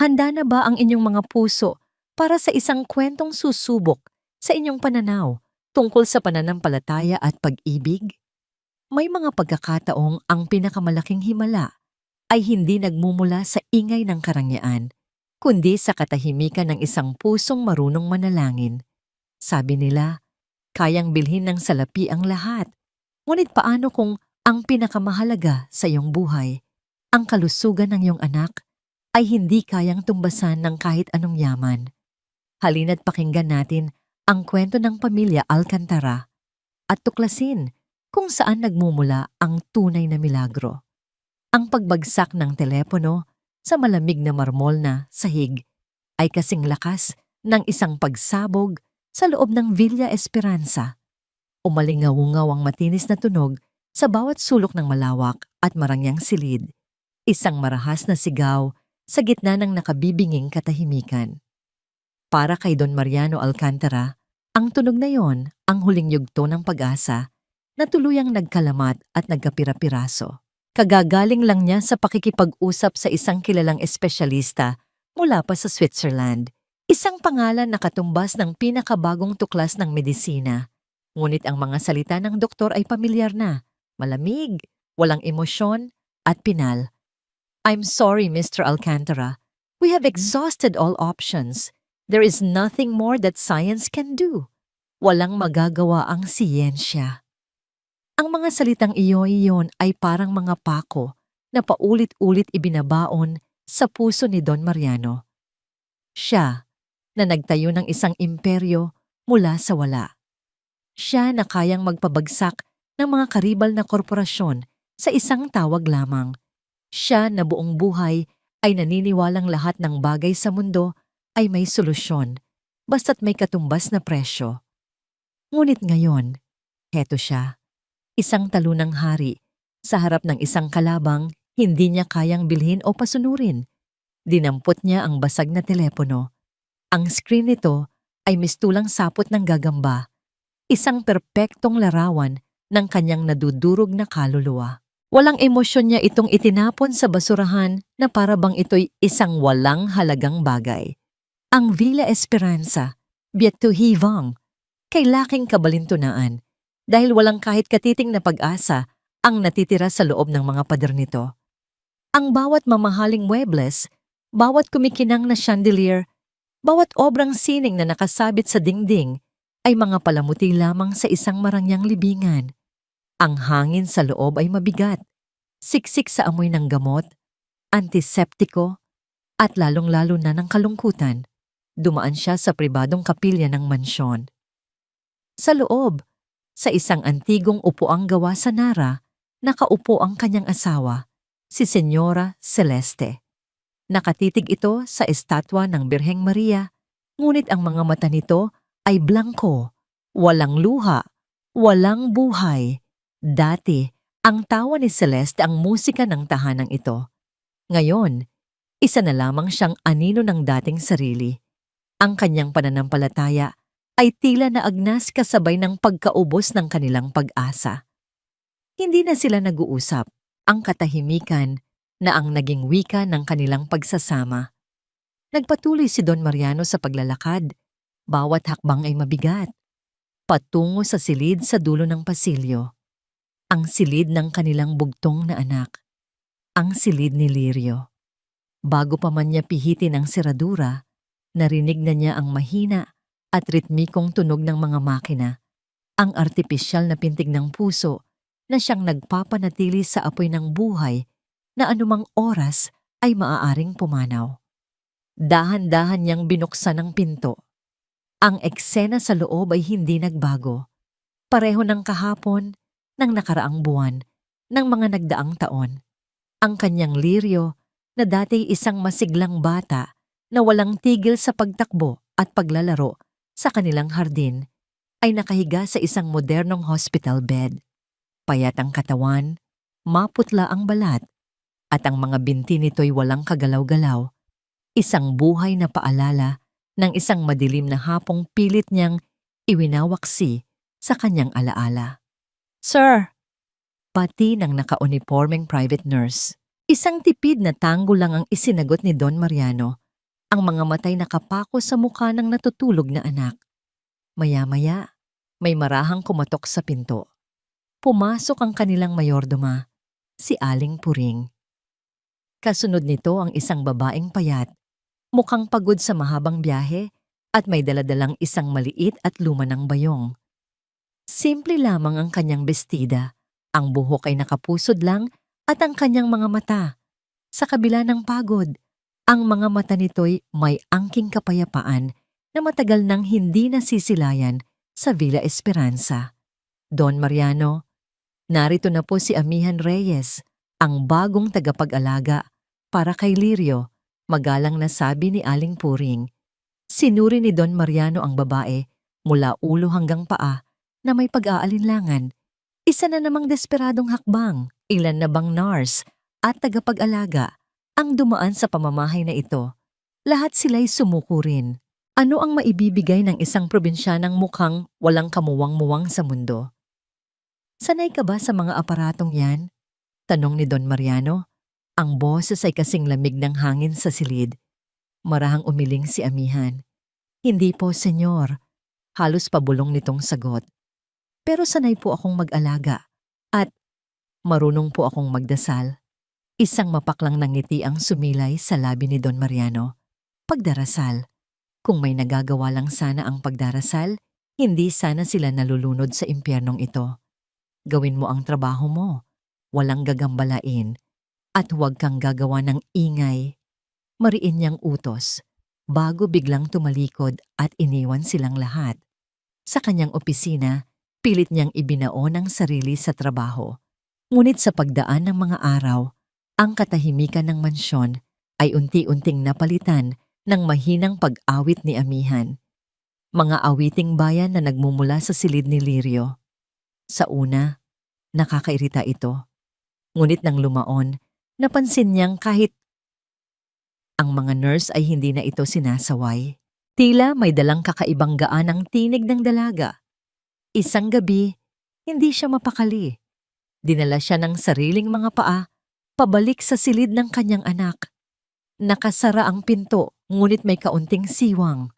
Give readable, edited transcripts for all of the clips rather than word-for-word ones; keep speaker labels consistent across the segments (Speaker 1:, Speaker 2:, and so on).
Speaker 1: Handa na ba ang inyong mga puso para sa isang kwentong susubok sa inyong pananaw tungkol sa pananampalataya at pag-ibig? May mga pagkakataong ang pinakamalaking himala ay hindi nagmumula sa ingay ng karangyaan, kundi sa katahimikan ng isang pusong marunong manalangin. Sabi nila, kayang bilhin ng salapi ang lahat. Ngunit paano kung ang pinakamahalaga sa iyong buhay, ang kalusugan ng iyong anak, ay hindi kayang tumbasan ng kahit anong yaman? Halina't pakinggan natin ang kwento ng pamilya Alcantara at tuklasin kung saan nagmumula ang tunay na milagro. Ang pagbagsak ng telepono sa malamig na marmol na sahig ay kasing lakas ng isang pagsabog sa loob ng Villa Esperanza. Umalingaw-ngaw ang matinis na tunog sa bawat sulok ng malawak at marangyang silid. Isang marahas na sigaw sa gitna ng nakabibinging katahimikan. Para kay Don Mariano Alcantara, ang tunog na yon ang huling yugto ng pag-asa na tuluyang nagkalamat at nagkapira-piraso. Kagagaling lang niya sa pakikipag-usap sa isang kilalang espesyalista mula pa sa Switzerland. Isang pangalan na katumbas ng pinakabagong tuklas ng medisina. Ngunit ang mga salita ng doktor ay pamilyar na, malamig, walang emosyon, at pinal. "I'm sorry, Mr. Alcantara. We have exhausted all options. There is nothing more that science can do." Walang magagawa ang siyensya. Ang mga salitang iyon ay parang mga pako na paulit-ulit ibinabaon sa puso ni Don Mariano. Siya na nagtayo ng isang imperyo mula sa wala. Siya na kayang magpabagsak ng mga karibal na korporasyon sa isang tawag lamang. Siya na buong buhay ay naniniwalang lahat ng bagay sa mundo ay may solusyon, basta't may katumbas na presyo. Ngunit ngayon, heto siya, isang talunang hari, sa harap ng isang kalabang hindi niya kayang bilhin o pasunurin. Dinampot niya ang basag na telepono. Ang screen nito ay mistulang sapot ng gagamba, isang perpektong larawan ng kanyang nadudurog na kaluluwa. Walang emosyon niya itong itinapon sa basurahan na para bang ito'y isang walang halagang bagay. Ang Villa Esperanza, Bietuhivang, kay laking kabalintunaan dahil walang kahit katiting na pag-asa ang natitira sa loob ng mga pader nito. Ang bawat mamahaling muebles, bawat kumikinang na chandelier, bawat obrang sining na nakasabit sa dingding ay mga palamuti lamang sa isang marangyang libingan. Ang hangin sa loob ay mabigat, siksik sa amoy ng gamot, antiseptiko, at lalong-lalo na ng kalungkutan. Dumaan siya sa pribadong kapilya ng mansyon. Sa loob, sa isang antigong upuang gawa sa Nara, nakaupo ang kanyang asawa, si Senyora Celeste. Nakatitig ito sa estatwa ng Birheng Maria, ngunit ang mga mata nito ay blangko, walang luha, walang buhay. Dati, ang tawa ni Celeste ang musika ng tahanang ito. Ngayon, isa na lamang siyang anino ng dating sarili. Ang kanyang pananampalataya ay tila naagnas kasabay ng pagkaubos ng kanilang pag-asa. Hindi na sila nag-uusap, ang katahimikan na ang naging wika ng kanilang pagsasama. Nagpatuloy si Don Mariano sa paglalakad, bawat hakbang ay mabigat, patungo sa silid sa dulo ng pasilyo. Ang silid ng kanilang bugtong na anak, ang silid ni Lirio. Bago pa man niya pihitin ang seradura, narinig na niya ang mahina at ritmikong tunog ng mga makina, ang artipisyal na pintig ng puso na siyang nagpapanatili sa apoy ng buhay na anumang oras ay maaaring pumanaw. Dahan-dahan niyang binuksan ang pinto. Ang eksena sa loob ay hindi nagbago. Pareho ng kahapon, ng nakaraang buwan, ng mga nagdaang taon. Ang kanyang Lirio na dati isang masiglang bata na walang tigil sa pagtakbo at paglalaro sa kanilang hardin, ay nakahiga sa isang modernong hospital bed. Payat ang katawan, maputla ang balat, at ang mga binti nito'y walang kagalaw-galaw. Isang buhay na paalala ng isang madilim na hapong pilit niyang iwinawaksi sa kanyang alaala. "Sir!" Pati ng naka-uniformeng private nurse. Isang tipid na tango lang ang isinagot ni Don Mariano ang mga matay nakapako sa mukha ng natutulog na anak. Maya-maya, may marahang kumatok sa pinto. Pumasok ang kanilang mayordoma, si Aling Puring. Kasunod nito ang isang babaeng payat, mukhang pagod sa mahabang biyahe at may daladalang isang maliit at lumanang bayong. Simple lamang ang kanyang bestida, ang buhok ay nakapusod lang at ang kanyang mga mata. Sa kabila ng pagod, ang mga mata nito'y may angking kapayapaan na matagal nang hindi nasisilayan sa Villa Esperanza. Don Mariano, narito na po si Amihan Reyes, ang bagong tagapag-alaga para kay Lirio, magalang na sabi ni Aling Puring. Sinuri ni Don Mariano ang babae mula ulo hanggang paa na may pag-aalinlangan. Isa na namang desperadong hakbang, ilan na bang nurse at tagapag-alaga ang dumaan sa pamamahay na ito. Lahat sila'y sumuko rin. Ano ang maibibigay ng isang probinsyanang mukhang walang kamuwang-muwang sa mundo? Sanay ka ba sa mga aparatong yan? Tanong ni Don Mariano. Ang boses ay kasing lamig ng hangin sa silid. Marahang umiling si Amihan. Hindi po, senyor. Halos pabulong nitong sagot. Pero sanay po akong mag-alaga at marunong po akong magdasal. Isang mapaklang ng ngiti ang sumilay sa labi ni Don Mariano. Pagdarasal. Kung may nagagawa lang sana ang pagdarasal, hindi sana sila nalulunod sa impyernong ito. Gawin mo ang trabaho mo, walang gagambalain, at huwag kang gagawa ng ingay. Mariin niyang utos, bago biglang tumalikod at iniwan silang lahat. Sa kanyang opisina, pilit niyang ibinaon ang sarili sa trabaho. Ngunit sa pagdaan ng mga araw, ang katahimikan ng mansyon ay unti-unting napalitan ng mahinang pag-awit ni Amihan. Mga awiting bayan na nagmumula sa silid ni Lirio. Sa una, nakakairita ito. Ngunit nang lumaon, napansin niyang kahit ang mga nurse ay hindi na ito sinasaway. Tila may dalang kakaibang gaan ang tinig ng dalaga. Isang gabi, hindi siya mapakali. Dinala siya ng sariling mga paa, pabalik sa silid ng kanyang anak. Nakasara ang pinto, ngunit may kaunting siwang.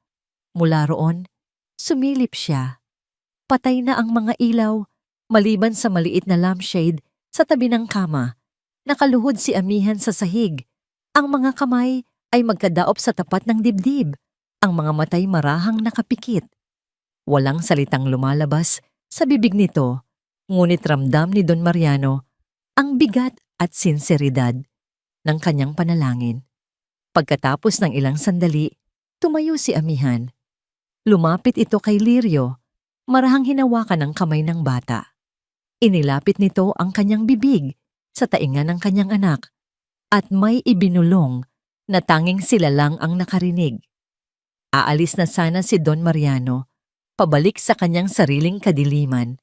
Speaker 1: Mula roon, sumilip siya. Patay na ang mga ilaw, maliban sa maliit na lampshade sa tabi ng kama. Nakaluhod si Amihan sa sahig. Ang mga kamay ay magkadaop sa tapat ng dibdib. Ang mga matay marahang nakapikit. Walang salitang lumalabas sa bibig nito, ngunit ramdam ni Don Mariano ang bigat at sinseridad ng kanyang panalangin. Pagkatapos ng ilang sandali, tumayo si Amihan. Lumapit ito kay Lirio, marahang hinawakan ng kamay ng bata. Inilapit nito ang kanyang bibig sa tainga ng kanyang anak at may ibinulong na tanging sila lang ang nakarinig. Aalis na sana si Don Mariano, pabalik sa kanyang sariling kadiliman,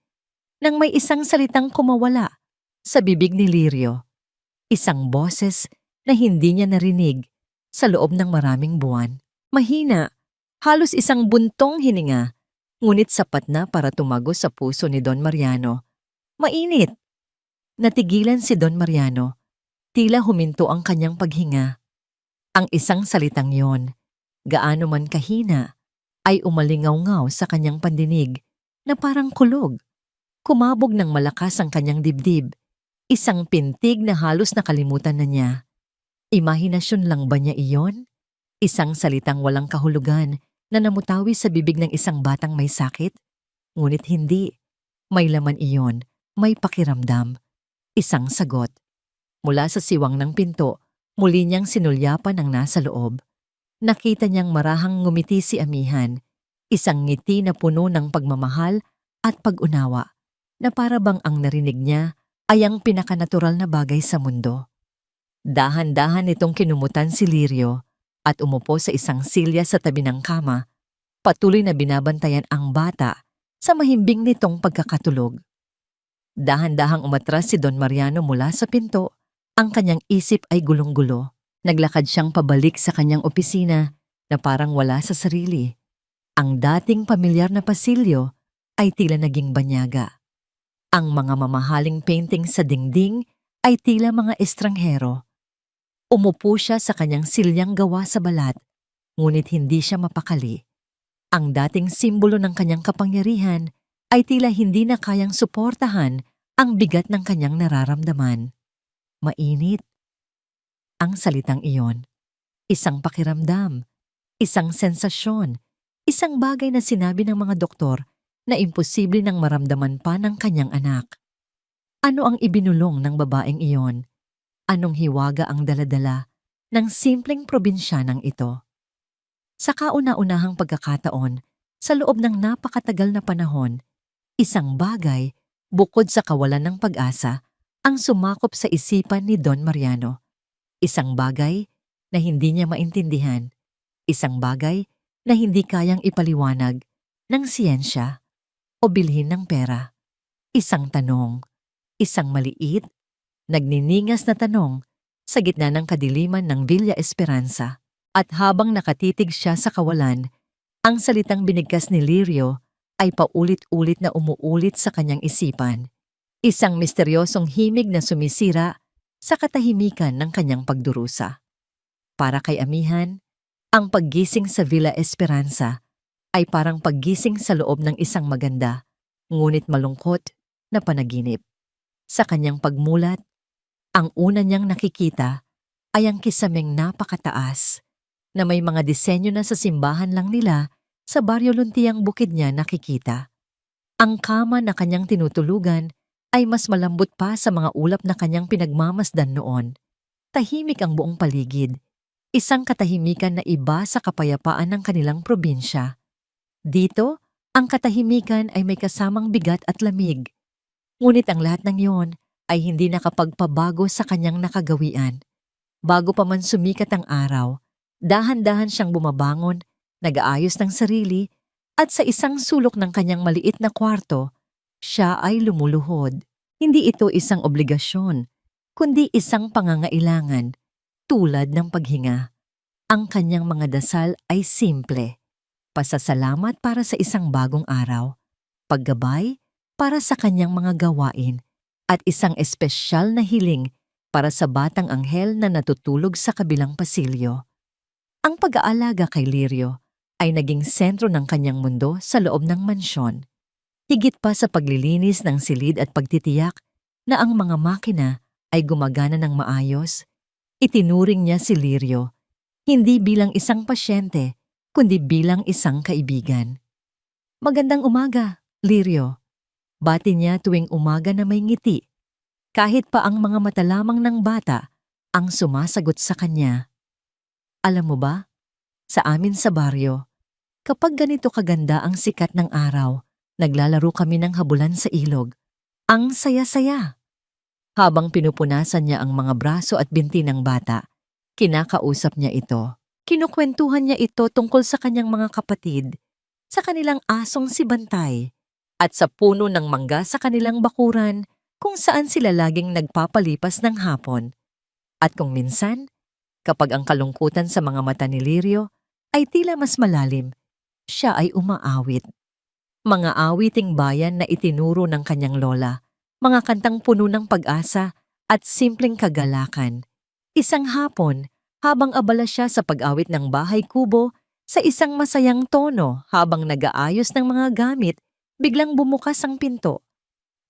Speaker 1: nang may isang salitang kumawala sa bibig ni Lirio. Isang boses na hindi niya narinig sa loob ng maraming buwan. Mahina, halos isang buntong hininga, ngunit sapat na para tumago sa puso ni Don Mariano. Mainit! Natigilan si Don Mariano, tila huminto ang kanyang paghinga. Ang isang salitang yon, gaano man kahina, ay umalingaw-ngaw sa kanyang pandinig na parang kulog. Kumabog ng malakas ang kanyang dibdib, isang pintig na halos nakalimutan na niya. Imahinasyon lang ba niya iyon? Isang salitang walang kahulugan na namutawi sa bibig ng isang batang may sakit? Ngunit hindi. May laman iyon, may pakiramdam. Isang sagot. Mula sa siwang ng pinto, muli niyang sinulyapan ang nasa loob. Nakita niyang marahang ngumiti si Amihan, isang ngiti na puno ng pagmamahal at pag-unawa, na para bang ang narinig niya ay ang pinakanatural na bagay sa mundo. Dahan-dahan nitong kinumutan si Lirio at umupo sa isang silya sa tabi ng kama, patuloy na binabantayan ang bata sa mahimbing nitong pagkakatulog. Dahan-dahang umatras si Don Mariano mula sa pinto, ang kanyang isip ay gulong-gulo. Naglakad siyang pabalik sa kanyang opisina na parang wala sa sarili. Ang dating pamilyar na pasilyo ay tila naging banyaga. Ang mga mamahaling painting sa dingding ay tila mga estranghero. Umupo siya sa kanyang silyang gawa sa balat, Ngunit hindi siya mapakali. Ang dating simbolo ng kanyang kapangyarihan ay tila hindi na kayang suportahan ang bigat ng kanyang nararamdaman. Mainit ang salitang iyon. Isang pakiramdam, isang sensasyon, isang bagay na sinabi ng mga doktor na imposible nang maramdaman pa ng kanyang anak. Ano ang ibinulong ng babaeng iyon? Anong hiwaga ang daladala ng simpleng probinsyanang ito? Sa kauna-unahang pagkakataon, sa loob ng napakatagal na panahon, isang bagay, bukod sa kawalan ng pag-asa, ang sumakop sa isipan ni Don Mariano. Isang bagay na hindi niya maintindihan. Isang bagay na hindi kayang ipaliwanag ng siyensya o bilhin ng pera. Isang tanong, isang maliit, nagniningas na tanong sa gitna ng kadiliman ng Villa Esperanza. At habang nakatitig siya sa kawalan, ang salitang binigkas ni Lirio ay paulit-ulit na umuulit sa kanyang isipan. Isang misteryosong himig na sumisira sa katahimikan ng kanyang pagdurusa. Para kay Amihan, ang paggising sa Villa Esperanza ay parang paggising sa loob ng isang maganda, ngunit malungkot na panaginip. Sa kanyang pagmulat, ang una niyang nakikita ay ang kisameng napakataas na may mga disenyo na sa simbahan lang nila sa Baryo Luntiang bukid niya nakikita. Ang kama na kanyang tinutulugan ay mas malambot pa sa mga ulap na kanyang pinagmamasdan noon. Tahimik ang buong paligid, isang katahimikan na iba sa kapayapaan ng kanilang probinsya. Dito, ang katahimikan ay may kasamang bigat at lamig. Ngunit ang lahat ng iyon ay hindi nakapagpabago sa kanyang nakagawian. Bago pa man sumikat ang araw, dahan-dahan siyang bumabangon, nag-aayos ng sarili, at sa isang sulok ng kanyang maliit na kwarto, siya ay lumuluhod. Hindi ito isang obligasyon, kundi isang pangangailangan, tulad ng paghinga. Ang kanyang mga dasal ay simple. Pasasalamat para sa isang bagong araw, paggabay para sa kanyang mga gawain, at isang espesyal na hiling para sa batang anghel na natutulog sa kabilang pasilyo. Ang pag-aalaga kay Lirio ay naging sentro ng kanyang mundo sa loob ng mansyon. Higit pa sa paglilinis ng silid at pagtitiyak na ang mga makina ay gumagana ng maayos, itinuring niya si Lirio hindi bilang isang pasyente, kundi bilang isang kaibigan. Magandang umaga, Lirio. Bati niya tuwing umaga na may ngiti, kahit pa ang mga mata lamang ng bata ang sumasagot sa kanya. Alam mo ba, sa amin sa baryo, kapag ganito kaganda ang sikat ng araw, naglalaro kami ng habulan sa ilog. Ang saya-saya. Habang pinupunasan niya ang mga braso at binti ng bata, kinakausap niya ito. Kinukwentuhan niya ito tungkol sa kanyang mga kapatid, sa kanilang asong si Bantay, at sa puno ng mangga sa kanilang bakuran kung saan sila laging nagpapalipas ng hapon. At kung minsan, kapag ang kalungkutan sa mga mata ni Lirio ay tila mas malalim, siya ay umaawit. Mga awiting bayan na itinuro ng kanyang lola, mga kantang puno ng pag-asa at simpleng kagalakan. Isang hapon, habang abala siya sa pag-awit ng bahay kubo, sa isang masayang tono habang nag-aayos ng mga gamit, biglang bumukas ang pinto.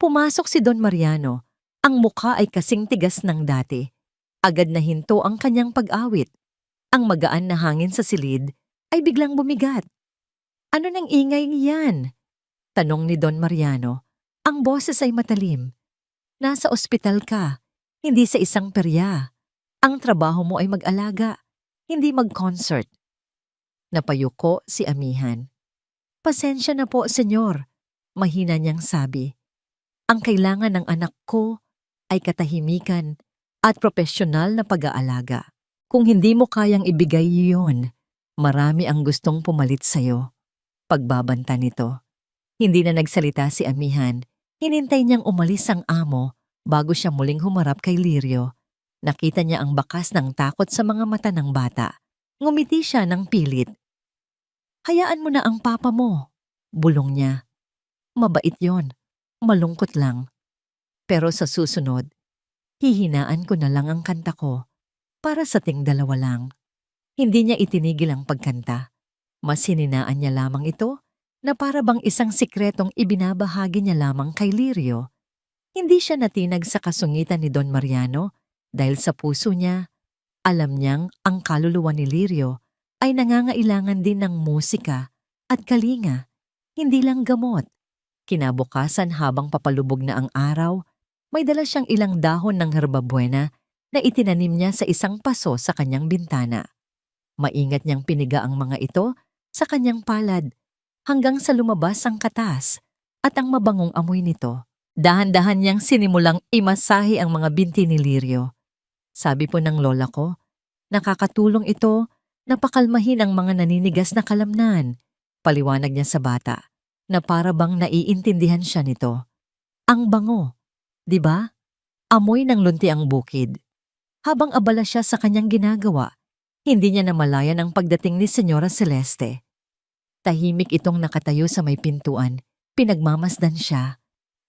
Speaker 1: Pumasok si Don Mariano. Ang mukha ay kasing tigas ng dati. Agad na hinto ang kanyang pag-awit. Ang magaan na hangin sa silid ay biglang bumigat. Ano nang ingay niyan? Tanong ni Don Mariano. Ang boses ay matalim. Nasa ospital ka, hindi sa isang perya. Ang trabaho mo ay mag-alaga, hindi mag-concert. Napayuko si Amihan. Pasensya na po, senyor. Mahina niyang sabi. Ang kailangan ng anak ko ay katahimikan at profesional na pag-aalaga. Kung hindi mo kayang ibigay iyon, marami ang gustong pumalit sa'yo. Pagbabanta nito. Hindi na nagsalita si Amihan. Hinintay niyang umalis ang amo bago siya muling humarap kay Lirio. Nakita niya ang bakas ng takot sa mga mata ng bata. Ngumiti siya ng pilit. Hayaan mo na ang papa mo, bulong niya. Mabait yon, malungkot lang. Pero sa susunod, hihinaan ko na lang ang kanta ko para sa ting dalawa lang. Hindi niya itinigil ang pagkanta. Mas hininaan niya lamang ito na para bang isang sikretong ibinabahagi niya lamang kay Lirio. Hindi siya natinag sa kasungitan ni Don Mariano dahil sa puso niya, alam niyang ang kaluluwa ni Lirio ay nangangailangan din ng musika at kalinga, hindi lang gamot. Kinabukasan habang papalubog na ang araw, may dala siyang ilang dahon ng herbabuena na itinanim niya sa isang paso sa kanyang bintana. Maingat niyang piniga ang mga ito sa kanyang palad hanggang sa lumabas ang katas at ang mabangong amoy nito. Dahan-dahan niyang sinimulang imasahe ang mga binti ni Lirio. Sabi po ng lola ko, nakakatulong ito na pakalmahin ang mga naninigas na kalamnan. Paliwanag niya sa bata na para bang naiintindihan siya nito. Ang bango, di ba? Amoy ng lunti ang bukid. Habang abala siya sa kanyang ginagawa, hindi niya namalayan ang pagdating ni Senyora Celeste. Tahimik itong nakatayo sa may pintuan, pinagmamasdan siya.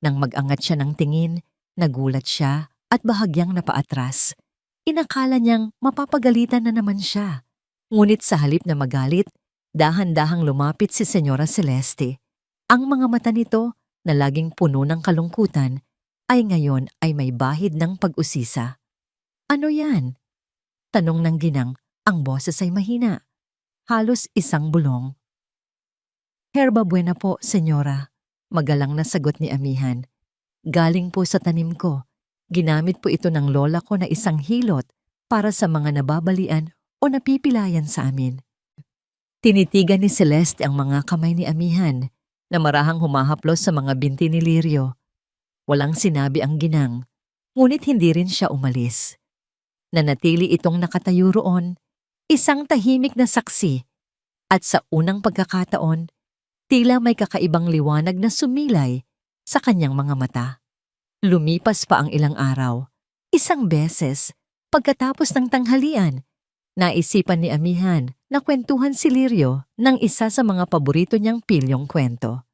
Speaker 1: Nang mag-angat siya ng tingin, nagulat siya at bahagyang napaatras. Inakala niyang mapapagalitan na naman siya. Ngunit sa halip na magalit, dahan-dahang lumapit si Senyora Celeste. Ang mga mata nito, na laging puno ng kalungkutan, ay ngayon ay may bahid ng pag-usisa. Ano yan? Tanong ng ginang, ang boses ay mahina. Halos isang bulong. Herbabuena po, senyora. Magalang na sagot ni amihan. Galing po sa tanim ko. Ginamit po ito ng lola ko na isang hilot para sa mga nababalian o napipilayan sa amin. Tinitigan ni Celeste ang mga kamay ni amihan na marahang humahaplos sa mga binti ni Lirio. Walang sinabi ang ginang, ngunit hindi rin siya umalis. Nanatili itong nakatayo roon, isang tahimik na saksi, at sa unang pagkakataon, tila may kakaibang liwanag na sumilay sa kanyang mga mata. Lumipas pa ang ilang araw. Isang beses, pagkatapos ng tanghalian, naisipan ni amihan na kwentuhan si Lirio ng isa sa mga paborito niyang pilyong kwento.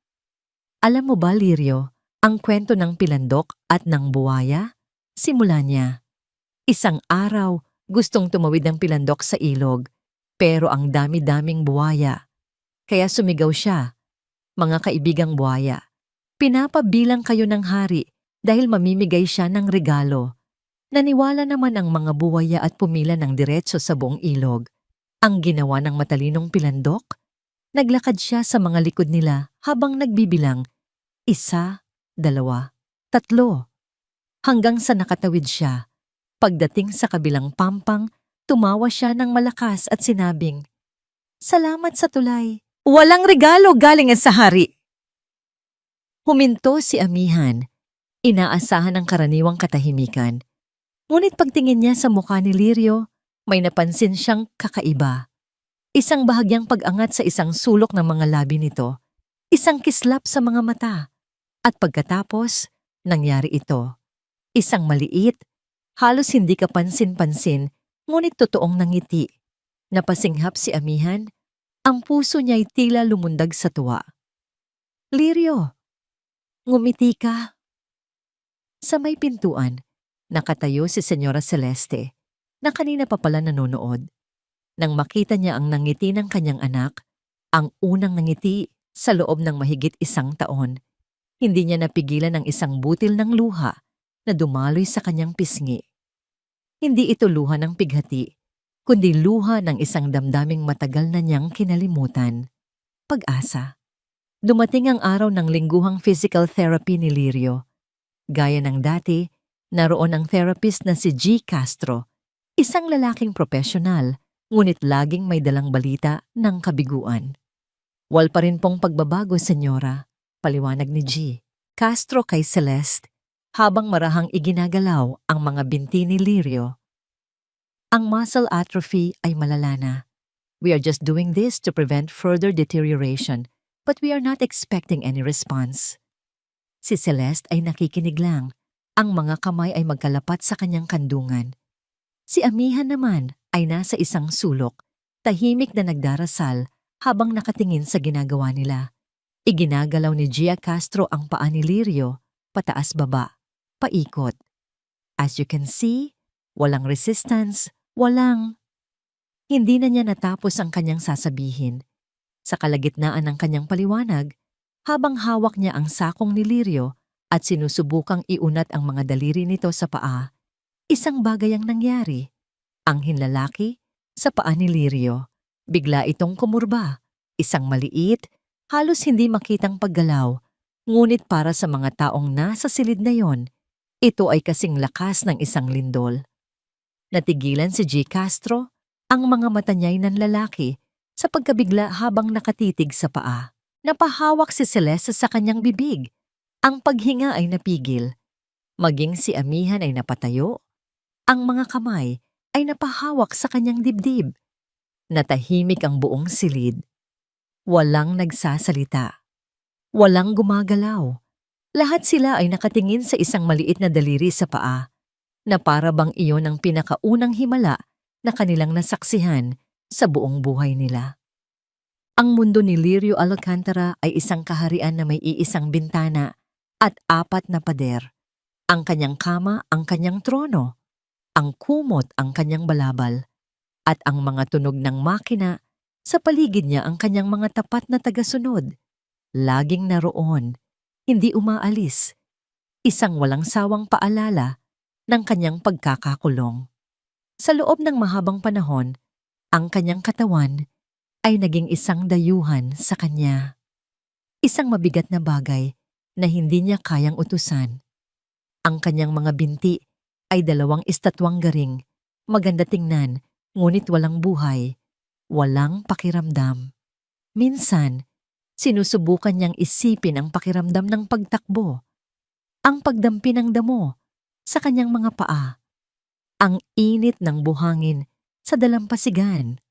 Speaker 1: Alam mo ba, Lirio, ang kwento ng pilandok at ng buwaya? Simula niya. Isang araw, gustong tumawid ang pilandok sa ilog, pero ang dami-daming buwaya. Kaya sumigaw siya, mga kaibigang buwaya, pinapabilang kayo ng hari dahil mamimigay siya ng regalo. Naniwala naman ang mga buwaya at pumila ng diretso sa buong ilog. Ang ginawa ng matalinong pilandok, naglakad siya sa mga likod nila habang nagbibilang, 1, 2, 3, hanggang sa nakatawid siya. Pagdating sa kabilang pampang, tumawa siya ng malakas at sinabing, "Salamat sa tulay. Walang regalo galing sa hari." Huminto si amihan. Inaasahan ang karaniwang katahimikan. Ngunit pagtingin niya sa mukha ni Lirio, may napansin siyang kakaiba. Isang bahagyang pag-angat sa isang sulok ng mga labi nito, isang kislap sa mga mata, at pagkatapos, nangyari ito. Isang maliit, halos hindi kapansin-pansin, ngunit totoong nangiti. Napasinghap si amihan, ang puso niya'y tila lumundag sa tuwa. "Lirio, ngumiti ka." Sa may pintuan, nakatayo si Senyora Celeste, na kanina pa pala nanonood. Nang makita niya ang nangiti ng kanyang anak, ang unang nangiti sa loob ng mahigit 1 taon, hindi niya napigilan ang isang butil ng luha na dumaloy sa kanyang pisngi. Hindi ito luha ng pighati, kundi luha ng isang damdaming matagal na niyang kinalimutan. Pag-asa. Dumating ang araw ng lingguhang physical therapy ni Lirio. Gaya ng dati, naroon ang therapist na si G. Castro, isang lalaking profesional, ngunit laging may dalang balita ng kabiguan. "Wal pa rin pong pagbabago, senyora," paliwanag ni G. Castro kay Celeste, habang marahang iginagalaw ang mga binti ni Lirio. "Ang muscle atrophy ay malala na. We are just doing this to prevent further deterioration, but we are not expecting any response." Si Celeste ay nakikinig lang. Ang mga kamay ay magkalapat sa kanyang kandungan. Si amihan naman ay nasa isang sulok, tahimik na nagdarasal habang nakatingin sa ginagawa nila. Iginagalaw ni Gia Castro ang paa ni Lirio, pataas-baba, paikot. As you can see, walang resistance, walang... Hindi na niya natapos ang kanyang sasabihin. Sa kalagitnaan ng kanyang paliwanag, habang hawak niya ang sakong ni Lirio at sinusubukang iunat ang mga daliri nito sa paa, isang bagay ang nangyari. Ang hinlalaki sa paa ni Lirio. Bigla itong kumurba. Isang maliit, halos hindi makitang paggalaw. Ngunit para sa mga taong nasa silid na yon, ito ay kasing lakas ng isang lindol. Natigilan si G. Castro, ang mga mata niya'y nanlalaki sa pagkabigla habang nakatitig sa paa. Napahawak si Celeste sa kanyang bibig. Ang paghinga ay napigil. Maging si Amihan ay napatayo. Ang mga kamay ay napahawak sa kanyang dibdib. Natahimik ang buong silid. Walang nagsasalita. Walang gumagalaw. Lahat sila ay nakatingin sa isang maliit na daliri sa paa, na para bang iyon ang pinakaunang himala na kanilang nasaksihan sa buong buhay nila. Ang mundo ni Lirio Alcantara ay isang kaharian na may iisang bintana at 4 na pader. Ang kanyang kama ang kanyang trono, ang kumot ang kanyang balabal, at ang mga tunog ng makina sa paligid niya ang kanyang mga tapat na tagasunod. Laging naroon, hindi umaalis, isang walang sawang paalala ng kanyang pagkakakulong. Sa loob ng mahabang panahon, ang kanyang katawan ay naging isang dayuhan sa kanya. Isang mabigat na bagay na hindi niya kayang utusan. Ang kanyang mga binti ay 2 estatwang garing, maganda tingnan, ngunit walang buhay, walang pakiramdam. Minsan, sinusubukan niyang isipin ang pakiramdam ng pagtakbo, ang pagdampi ng damo sa kanyang mga paa, ang init ng buhangin sa dalampasigan.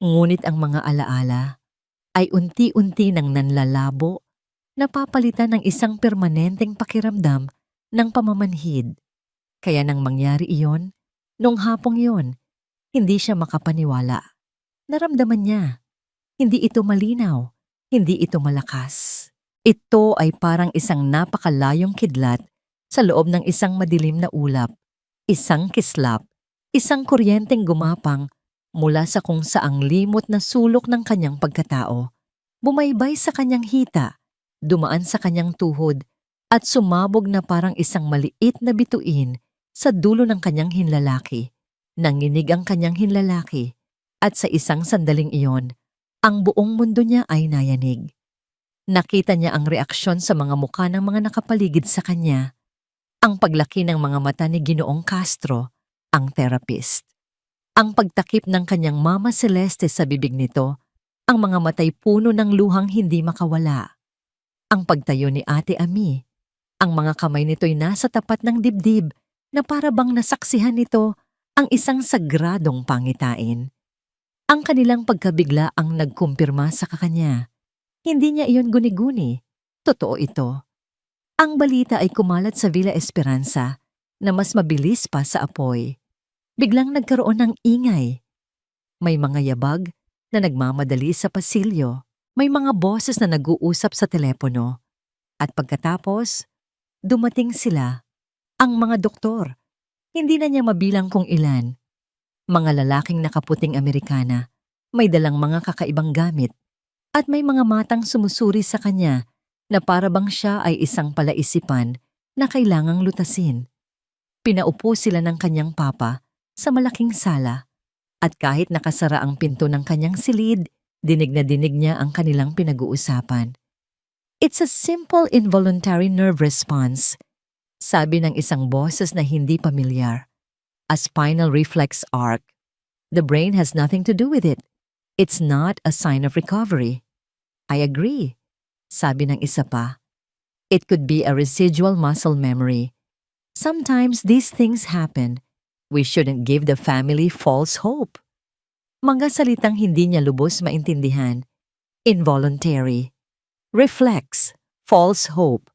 Speaker 1: Ngunit ang mga alaala ay unti-unti nang nanlalabo, napapalitan ng isang permanenteng pakiramdam ng pamamanhid. Kaya nang mangyari iyon, nung hapong iyon, hindi siya makapaniwala. Naramdaman niya, hindi ito malinaw, hindi ito malakas. Ito ay parang isang napakalayong kidlat sa loob ng isang madilim na ulap, isang kislap, isang kuryenteng gumapang mula sa kung saang limot na sulok ng kanyang pagkatao. Bumaybay sa kanyang hita, dumaan sa kanyang tuhod, at sumabog na parang isang maliit na bituin sa dulo ng kanyang hinlalaki. Nanginig ang kanyang hinlalaki, at sa isang sandaling iyon, ang buong mundo niya ay nayanig. Nakita niya ang reaksyon sa mga mukha ng mga nakapaligid sa kanya, ang paglaki ng mga mata ni Ginoong Castro, ang therapist. Ang pagtakip ng kanyang Mama Celeste sa bibig nito, ang mga matay puno ng luhang hindi makawala. Ang pagtayo ni Ate Ami, ang mga kamay nito'y nasa tapat ng dibdib na para bang nasaksihan nito ang isang sagradong pangitain. Ang kanilang pagkabigla ang nagkumpirma sa kakanya. Hindi niya iyon guni-guni. Totoo ito. Ang balita ay kumalat sa Villa Esperanza na mas mabilis pa sa apoy. Biglang nagkaroon ng ingay. May mga yabag na nagmamadali sa pasilyo. May mga boses na nag-uusap sa telepono. At pagkatapos, dumating sila. Ang mga doktor. Hindi na niya mabilang kung ilan. Mga lalaking nakaputing Amerikana, may dalang mga kakaibang gamit, at may mga matang sumusuri sa kanya na para bang siya ay isang palaisipan na kailangang lutasin. Pinaupo sila ng kanyang papa sa malaking sala, at kahit nakasara ang pinto ng kanyang silid, dinig na dinig niya ang kanilang pinag-uusapan. It's a simple involuntary nerve response, sabi ng isang boses na hindi pamilyar. A spinal reflex arc. The brain has nothing to do with it. It's not a sign of recovery. I agree, sabi ng isa pa. It could be a residual muscle memory. Sometimes these things happen. We shouldn't give the family false hope. Mga salitang hindi niya lubos maintindihan. Involuntary. Reflex. False hope.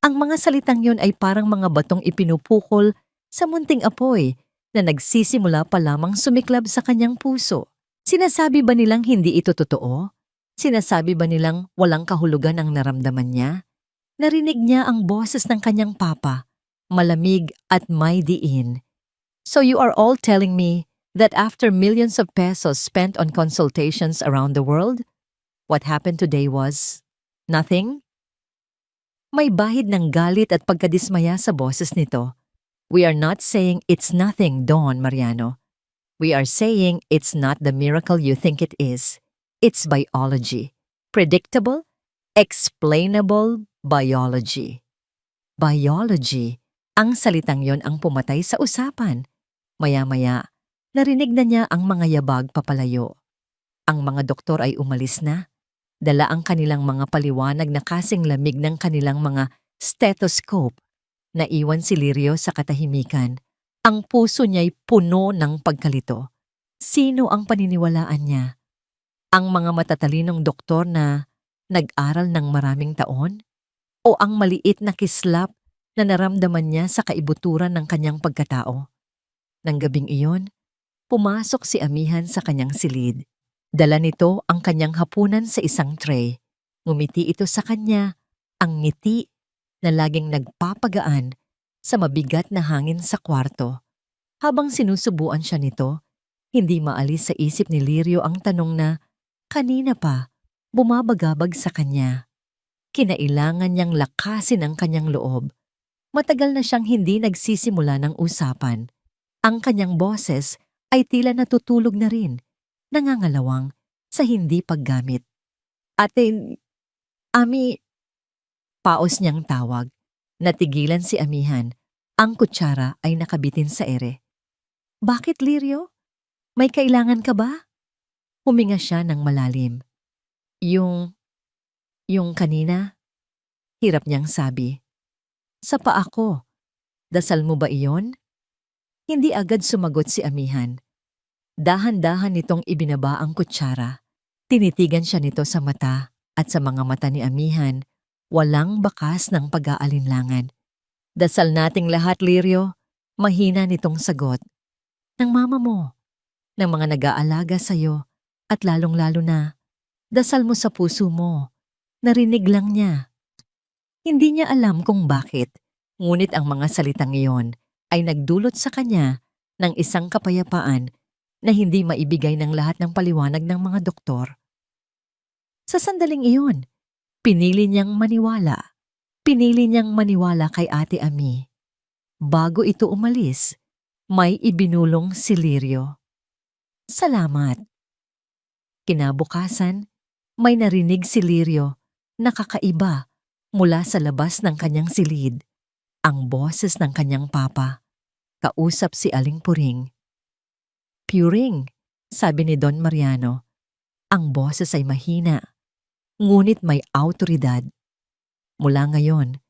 Speaker 1: Ang mga salitang yun ay parang mga batong ipinupukol sa munting apoy na nagsisimula pa lamang sumiklab sa kanyang puso. Sinasabi ba nilang hindi ito totoo? Sinasabi ba nilang walang kahulugan ang naramdaman niya? Narinig niya ang boses ng kanyang papa, malamig at may diin. So you are all telling me That after millions of pesos spent on consultations around the world, what happened today was nothing? May bahid ng galit at pagkadismaya sa boses nito. We are not saying it's nothing, Don Mariano. We are saying it's not the miracle you think it is. It's biology. Predictable, explainable biology. Biology. Ang salitang yon ang pumatay sa usapan. Maya-maya, narinig na niya ang mga yabag papalayo. Ang mga doktor ay umalis na. Dala ang kanilang mga paliwanag na kasing lamig ng kanilang mga stethoscope. Naiwan si Lirio sa katahimikan. Ang puso niya'y puno ng pagkalito. Sino ang paniniwalaan niya? Ang mga matatalinong doktor na nag-aral ng maraming taon? O ang maliit na kislap na naramdaman niya sa kaibuturan ng kanyang pagkatao? Nang gabing iyon, pumasok si Amihan sa kanyang silid. Dala nito ang kanyang hapunan sa isang tray. Ngumiti ito sa kanya, ang ngiti na laging nagpapagaan sa mabigat na hangin sa kwarto. Habang sinusubuan siya nito, hindi maalis sa isip ni Lirio ang tanong na kanina pa bumabagabag sa kanya. Kinailangan niyang lakasin ang kanyang loob. Matagal na siyang hindi nagsisimula ng usapan. Ang kanyang boses ay tila natutulog na rin, nangangalawang sa hindi paggamit. Ate, Ami, paos niyang tawag. Natigilan si Amihan. Ang kutsara ay nakabitin sa ere. Bakit, Lirio? May kailangan ka ba? Huminga siya ng malalim. Yung kanina? Hirap niyang sabi. Sa paa ko. Dasal mo ba iyon? Hindi agad sumagot si Amihan. Dahan-dahan nitong ibinaba ang kutsara. Tinitigan siya nito sa mata at sa mga mata ni Amihan, walang bakas ng pag-aalinlangan. Dasal nating lahat, Lirio. Mahina nitong sagot. Ng mama mo, ng mga nag-aalaga sa'yo, at lalong-lalo na, dasal mo sa puso mo. Narinig lang niya. Hindi niya alam kung bakit, ngunit ang mga salitang iyon ay nagdulot sa kanya ng isang kapayapaan na hindi maibigay ng lahat ng paliwanag ng mga doktor. Sa sandaling iyon, pinili niyang maniwala. Pinili niyang maniwala kay Ate Ami. Bago ito umalis, may ibinulong si Lirio. Salamat. Kinabukasan, may narinig si Lirio na kakaiba mula sa labas ng kanyang silid. Ang boses ng kanyang papa. Kausap si Aling Puring. Puring, sabi ni Don Mariano. Ang boses ay mahina, ngunit may awtoridad. Mula ngayon,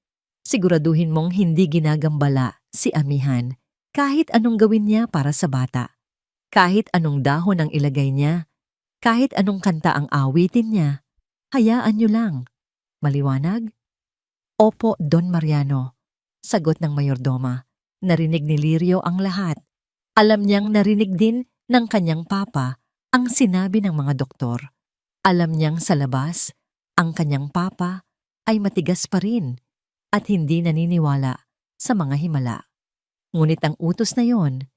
Speaker 1: siguraduhin mong hindi ginagambala si Amihan kahit anong gawin niya para sa bata. Kahit anong dahon ang ilagay niya, kahit anong kanta ang awitin niya, hayaan niyo lang. Maliwanag? Opo, Don Mariano. Sagot ng mayordoma. Narinig ni Lirio ang lahat. Alam niyang narinig din ng kanyang papa ang sinabi ng mga doktor. Alam niyang sa labas, ang kanyang papa ay matigas pa rin at hindi naniniwala sa mga himala. Ngunit ang utos na yon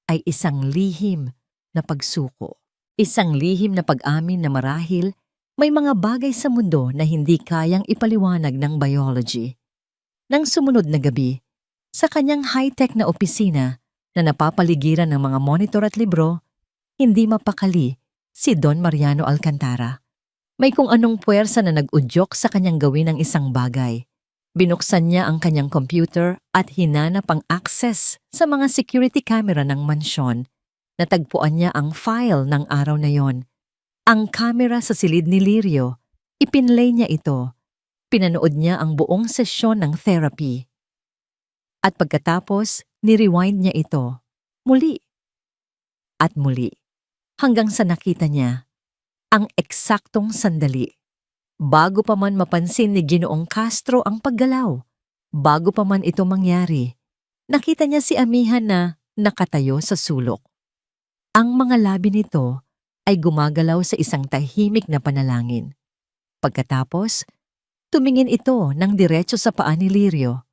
Speaker 1: ay isang lihim na pagsuko. Isang lihim na pag-amin na marahil may mga bagay sa mundo na hindi kayang ipaliwanag ng biology. Nang sumunod na gabi, sa kanyang high-tech na opisina na napapaligiran ng mga monitor at libro, hindi mapakali si Don Mariano Alcantara. May kung anong puwersa na nag-udyok sa kanyang gawin ang isang bagay. Binuksan niya ang kanyang computer at hinanap ang access sa mga security camera ng mansyon. Natagpuan niya ang file ng araw na yon. Ang camera sa silid ni Lirio, ipinlay niya ito. Pinanood niya ang buong sesyon ng therapy. At pagkatapos, ni-rewind niya ito. Muli. At muli. Hanggang sa nakita niya ang eksaktong sandali. Bago pa man mapansin ni Ginoong Castro ang paggalaw, bago pa man ito mangyari, nakita niya si Amihan na nakatayo sa sulok. Ang mga labi nito ay gumagalaw sa isang tahimik na panalangin. Pagkatapos, tumingin ito ng diretso sa paa ni Lirio.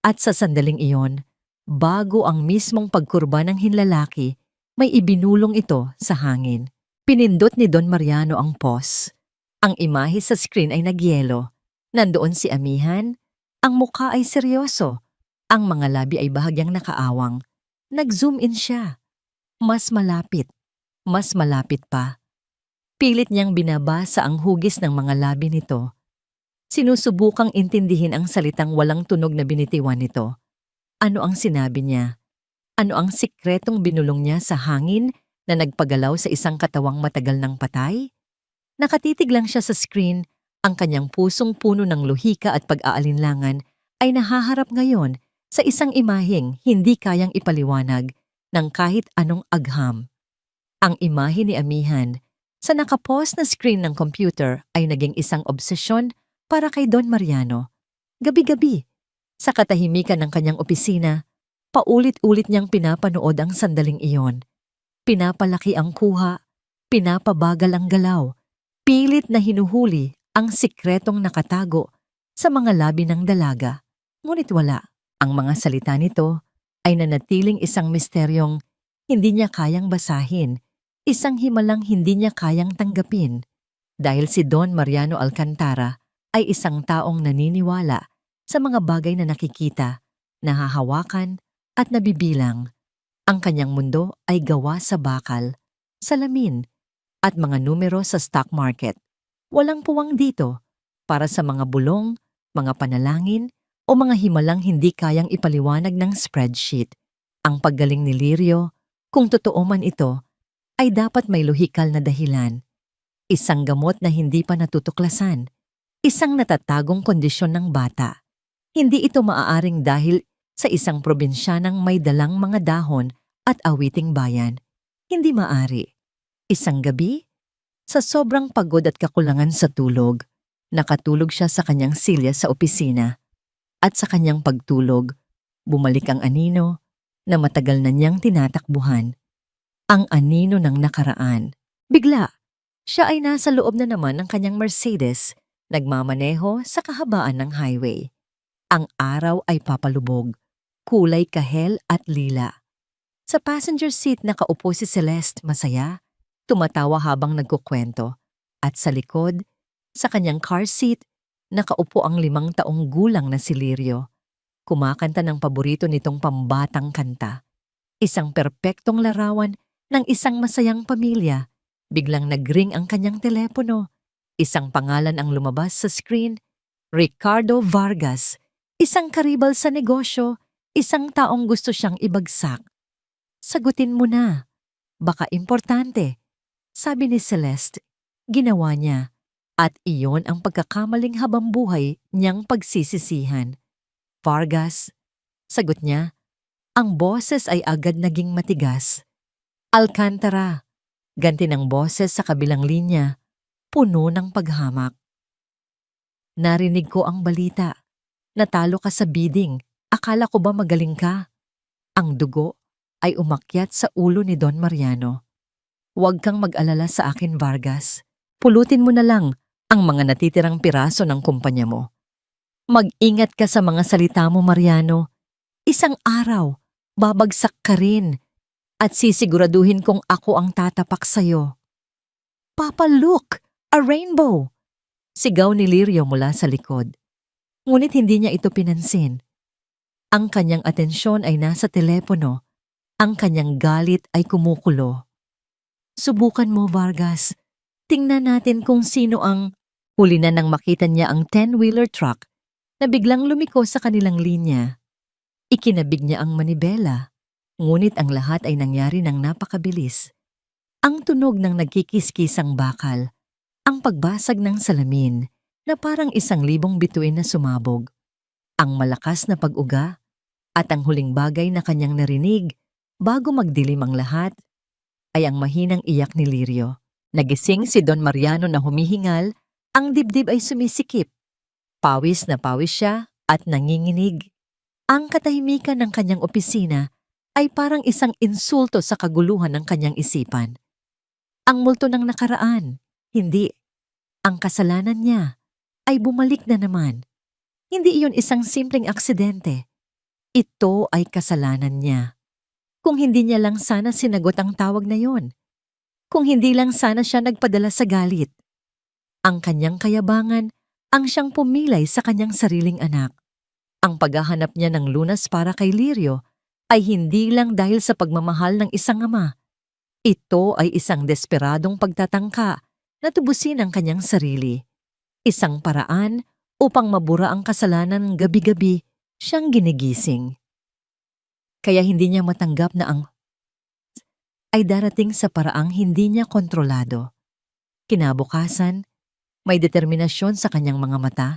Speaker 1: At sa sandaling iyon, bago ang mismong pagkurba ng hinlalaki, May ibinulong ito sa hangin. Pinindot ni Don Mariano ang pause. Ang imahe sa screen ay nagyelo. Nandoon si Amihan. Ang mukha ay seryoso. Ang mga labi ay bahagyang nakaawang. Nag-zoom in siya. Mas malapit pa. Pilit niyang binabasa ang hugis ng mga labi nito. Sinusubukang intindihin ang salitang walang tunog na binitiwan nito. Ano ang sinabi niya? Ano ang sikretong binulong niya sa hangin na nagpagalaw sa isang katawang matagal ng patay? Nakatitig lang siya sa screen, ang kanyang pusong puno ng luhika at pag-aalinlangan ay nahaharap ngayon sa isang imaheng hindi kayang ipaliwanag ng kahit anong agham. Ang imahe ni Amihan sa nakapost na screen ng computer ay naging isang obsesyon para kay Don Mariano. Gabi-gabi, sa katahimikan ng kanyang opisina, paulit-ulit niyang pinapanood ang sandaling iyon. Pinapalaki ang kuha, pinapabagal ang galaw, pilit na hinuhuli ang sikretong nakatago sa mga labi ng dalaga. Ngunit wala. Ang mga salita nito ay nanatiling isang misteryong hindi niya kayang basahin, isang himalang hindi niya kayang tanggapin. Dahil si Don Mariano Alcantara ay isang taong naniniwala sa mga bagay na nakikita, nahahawakan at nabibilang. Ang kanyang mundo ay gawa sa bakal, salamin at mga numero sa stock market. Walang puwang dito para sa mga bulong, mga panalangin, o mga himalang hindi kayang ipaliwanag ng spreadsheet. Ang paggaling ni Lirio, kung totoo man ito, ay dapat may lohikal na dahilan. Isang gamot na hindi pa natutuklasan. Isang natatagong kondisyon ng bata. Hindi ito maaaring dahil sa isang probinsyanang may dalang mga dahon at awiting bayan. Hindi maari. Isang gabi, sa sobrang pagod at kakulangan sa tulog, nakatulog siya sa kanyang silya sa opisina. At sa kanyang pagtulog, bumalik ang anino na matagal na niyang tinatakbuhan. Ang anino ng nakaraan. Bigla, siya ay nasa loob na naman ng kanyang Mercedes, nagmamaneho sa kahabaan ng highway. Ang araw ay papalubog, kulay kahel at lila. Sa passenger seat nakaupo si Celeste, masaya, tumatawa habang nagkukwento. At sa likod, sa kanyang car seat, nakaupo ang 5 taong gulang na si Lirio. Kumakanta ng paborito nitong pambatang kanta. Isang perpektong larawan ng isang masayang pamilya. Biglang nag-ring ang kanyang telepono. Isang pangalan ang lumabas sa screen. Ricardo Vargas. Isang karibal sa negosyo. Isang taong gusto siyang ibagsak. Sagutin mo na. Baka importante. Sabi ni Celeste. Ginawa niya. At iyon ang pagkakamaling habambuhay niyang pagsisisihan. Vargas, sagot niya, ang boses ay agad naging matigas. Alcantara, ganti ng boses sa kabilang linya, puno ng paghamak. Narinig ko ang balita. Natalo ka sa bidding. Akala ko ba magaling ka? Ang dugo ay umakyat sa ulo ni Don Mariano. Huwag kang mag-alala sa akin, Vargas. Pulutin mo na lang ang mga natitirang piraso ng kumpanya mo. Mag-ingat ka sa mga salita mo, Mariano. Isang araw, babagsak ka rin at sisiguraduhin kong ako ang tatapak sa'yo. Papa, look! A rainbow! Sigaw ni Lirio mula sa likod. Ngunit hindi niya ito pinansin. Ang kanyang atensyon ay nasa telepono. Ang kanyang galit ay kumukulo. Subukan mo, Vargas. Tingnan natin kung sino ang... Huli na nang makita niya ang 10-wheeler truck na biglang lumiko sa kanilang linya. Ikinabig niya ang manibela, ngunit ang lahat ay nangyari ng napakabilis. Ang tunog ng nagkikiskisang bakal, ang pagbasag ng salamin na parang 1,000 bituin na sumabog, ang malakas na pag-uga at ang huling bagay na kanyang narinig bago magdilim ang lahat ay ang mahinang iyak ni Lirio. Nagising si Don Mariano na humihingal. Ang dibdib ay sumisikip. Pawis na pawis siya at nanginginig. Ang katahimikan ng kanyang opisina ay parang isang insulto sa kaguluhan ng kanyang isipan. Ang multo ng nakaraan, hindi. Ang kasalanan niya ay bumalik na naman. Hindi iyon isang simpleng aksidente. Ito ay kasalanan niya. Kung hindi niya lang sana sinagot ang tawag na yon. Kung hindi lang sana siya nagpadala sa galit. Ang kanyang kayabangan ang siyang pumilay sa kanyang sariling anak. Ang paghahanap niya ng lunas para kay Lirio ay hindi lang dahil sa pagmamahal ng isang ama. Ito ay isang desperadong pagtatangka na tubusin ang kanyang sarili. Isang paraan upang mabura ang kasalanan ng gabi-gabi siyang ginigising. Kaya hindi niya matanggap na ang ay darating sa paraang hindi niya kontrolado. Kinabukasan, may determinasyon sa kanyang mga mata,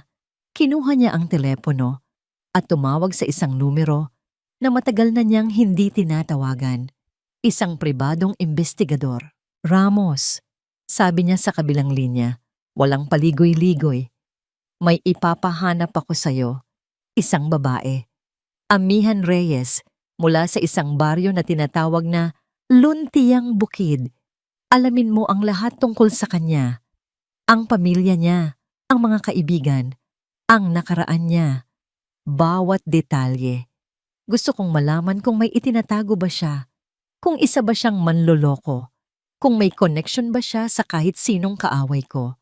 Speaker 1: kinuha niya ang telepono at tumawag sa isang numero na matagal na niyang hindi tinatawagan. Isang pribadong investigador. Ramos, sabi niya sa kabilang linya, walang paligoy-ligoy. May ipapahanap ako sa'yo. Isang babae. Amihan Reyes, mula sa isang baryo na tinatawag na Luntiang Bukid. Alamin mo ang lahat tungkol sa kanya. Ang pamilya niya, ang mga kaibigan, ang nakaraan niya. Bawat detalye. Gusto kong malaman kung may itinatago ba siya, kung isa ba siyang manloloko, kung may connection ba siya sa kahit sinong kaaway ko.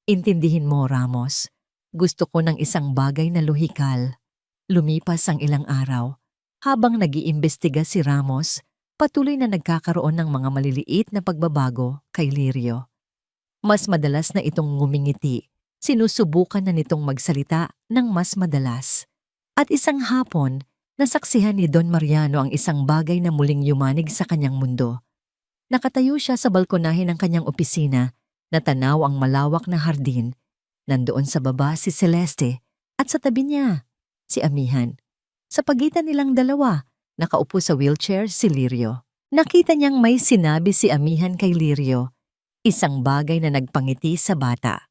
Speaker 1: Intindihin mo, Ramos. Gusto ko ng isang bagay na lohikal. Lumipas ang ilang araw. Habang nag-iimbestiga si Ramos, patuloy na nagkakaroon ng mga maliliit na pagbabago kay Lirio. Mas madalas na itong ngumingiti. Sinusubukan na nitong magsalita ng mas madalas. At isang hapon, nasaksihan ni Don Mariano ang isang bagay na muling yumanig sa kanyang mundo. Nakatayo siya sa balkonahe ng kanyang opisina, natanaw ang malawak na hardin. Nandoon sa baba si Celeste at sa tabi niya, si Amihan. Sa pagitan nilang dalawa, nakaupo sa wheelchair si Lirio. Nakita niyang may sinabi si Amihan kay Lirio, isang bagay na nagpangiti sa bata.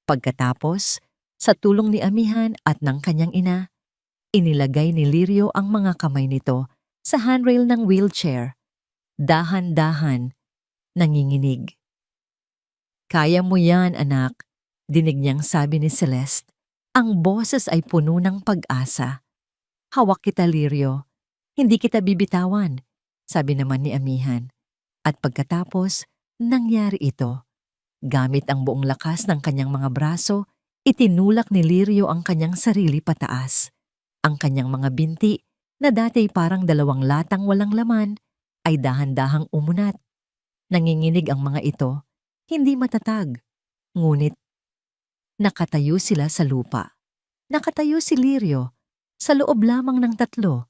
Speaker 1: Pagkatapos, sa tulong ni Amihan at ng kanyang ina, inilagay ni Lirio ang mga kamay nito sa handrail ng wheelchair. Dahan-dahan, nanginginig. Kaya mo yan, anak, dinig niyang sabi ni Celeste. Ang boses ay puno ng pag-asa. Hawak kita, Lirio. Hindi kita bibitawan, sabi naman ni Amihan. At pagkatapos, nangyari ito. Gamit ang buong lakas ng kanyang mga braso, itinulak ni Lirio ang kanyang sarili pataas. Ang kanyang mga binti, na dati parang 2 latang walang laman, ay dahan-dahang umunat. Nanginginig ang mga ito, hindi matatag. Ngunit, nakatayo sila sa lupa. Nakatayo si Lirio, sa loob lamang ng 3-4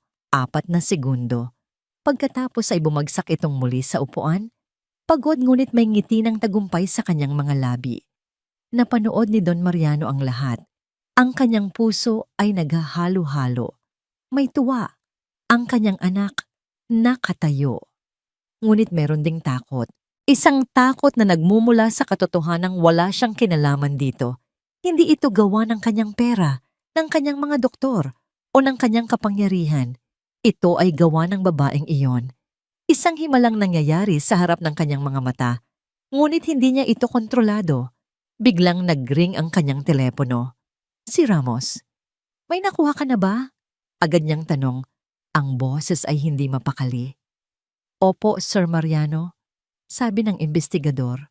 Speaker 1: na segundo. Pagkatapos ay bumagsak itong muli sa upuan, pagod ngunit may ngiti ng tagumpay sa kanyang mga labi. Napanood ni Don Mariano ang lahat. Ang kanyang puso ay naghahalo-halo. May tuwa. Ang kanyang anak, nakatayo. Ngunit meron ding takot. Isang takot na nagmumula sa katotohanang wala siyang kinalaman dito. Hindi ito gawa ng kanyang pera, ng kanyang mga doktor, o ng kanyang kapangyarihan. Ito ay gawa ng babaeng iyon. Isang himalang nangyayari sa harap ng kanyang mga mata. Ngunit hindi niya ito kontrolado. Biglang nag-ring ang kanyang telepono. Si Ramos. May nakuha ka na ba? Agad niyang tanong. Ang boses ay hindi mapakali. Opo, Sir Mariano, sabi ng investigador.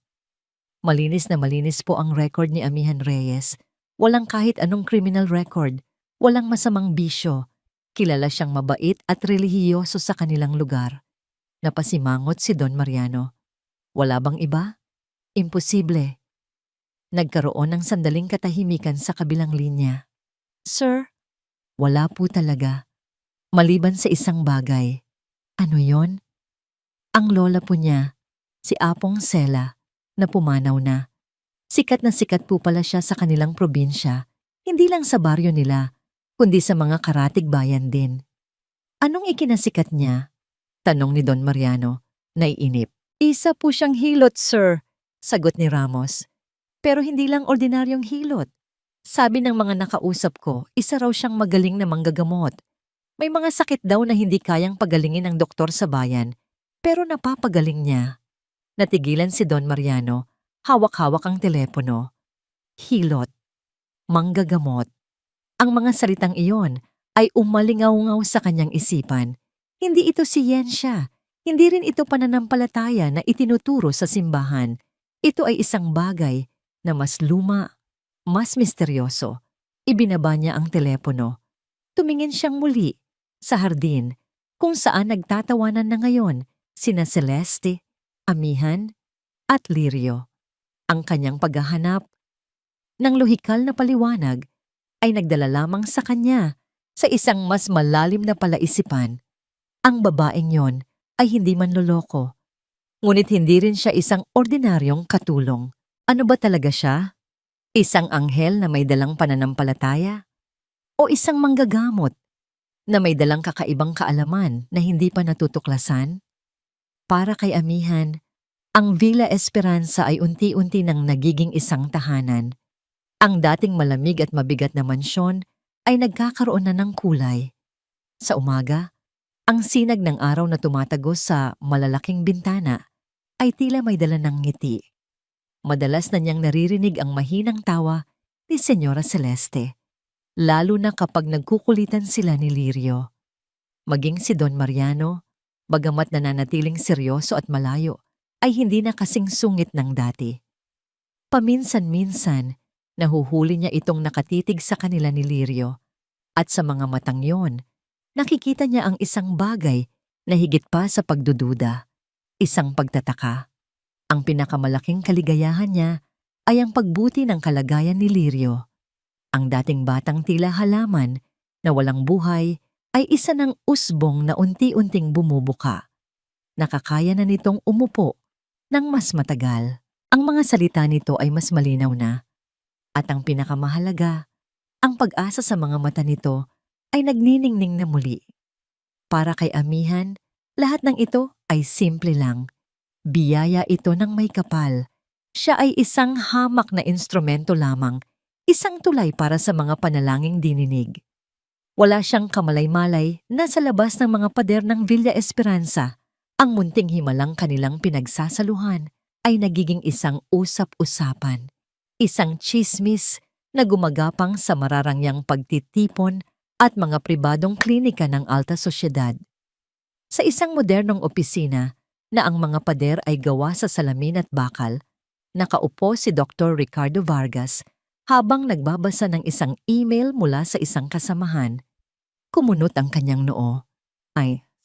Speaker 1: Malinis na malinis po ang record ni Amihan Reyes. Walang kahit anong criminal record. Walang masamang bisyo. Kilala siyang mabait at relihiyoso sa kanilang lugar. Napasimangot si Don Mariano. Wala bang iba? Imposible. Nagkaroon ng sandaling katahimikan sa kabilang linya. Sir, wala po talaga. Maliban sa isang bagay. Ano yon? Ang lola po niya, si Apong Sela, na pumanaw na. Sikat na sikat po pala siya sa kanilang probinsya, hindi lang sa baryo nila, kundi sa mga karatig bayan din. Anong ikinasikat niya? Tanong ni Don Mariano, naiinip. Isa po siyang hilot, sir, sagot ni Ramos. Pero hindi lang ordinaryong hilot. Sabi ng mga nakausap ko, isa raw siyang magaling na manggagamot. May mga sakit daw na hindi kayang pagalingin ng doktor sa bayan, pero napapagaling niya. Natigilan si Don Mariano, hawak-hawak ang telepono. Hilot. Manggagamot. Ang mga salitang iyon ay umalingaw-ngaw sa kanyang isipan. Hindi ito siyensya. Hindi rin ito pananampalataya na itinuturo sa simbahan. Ito ay isang bagay na mas luma, mas misteryoso. Ibinaba niya ang telepono. Tumingin siyang muli sa hardin kung saan nagtatawanan na ngayon sina Celeste, Amihan, at Lirio. Ang kanyang paghahanap ng lohikal na paliwanag ay nagdala lamang sa kanya sa isang mas malalim na palaisipan. Ang babaeng yon ay hindi manloloko, ngunit hindi rin siya isang ordinaryong katulong. Ano ba talaga siya? Isang anghel na may dalang pananampalataya? O isang manggagamot na may dalang kakaibang kaalaman na hindi pa natutuklasan? Para kay Amihan, ang Villa Esperanza ay unti-unti nang nagiging isang tahanan. Ang dating malamig at mabigat na mansyon ay nagkakaroon na ng kulay. Sa umaga, ang sinag ng araw na tumatagos sa malalaking bintana ay tila may dala ng ngiti. Madalas na niyang naririnig ang mahinang tawa ni Senyora Celeste, lalo na kapag nagkukulitan sila ni Lirio. Maging si Don Mariano, bagamat nananatiling seryoso at malayo, ay hindi na kasing sungit ng dati. Paminsan-minsan, nahuhuli niya itong nakatitig sa kanila ni Lirio, at sa mga matang yon, nakikita niya ang isang bagay na higit pa sa pagdududa, isang pagtataka. Ang pinakamalaking kaligayahan niya ay ang pagbuti ng kalagayan ni Lirio. Ang dating batang tila halaman na walang buhay ay isa ng usbong na unti-unting bumubuka. Nakakaya na nitong umupo ng mas matagal. Ang mga salita nito ay mas malinaw na. At ang pinakamahalaga, ang pag-asa sa mga mata nito ay nagniningning na muli. Para kay Amihan, lahat ng ito ay simple lang. Biyaya ito ng may kapal. Siya ay isang hamak na instrumento lamang, isang tulay para sa mga panalangin dininig. Wala siyang kamalay-malay na sa labas ng mga pader ng Villa Esperanza, ang munting himalang kanilang pinagsasaluhan ay nagiging isang usap-usapan, isang tsismis na gumagapang sa mararangyang pagtitipon at mga pribadong klinika ng alta sosyedad. Sa isang modernong opisina na ang mga pader ay gawa sa salamin at bakal, nakaupo si Dr. Ricardo Vargas habang nagbabasa ng isang email mula sa isang kasamahan. Kumunot ang kanyang noo.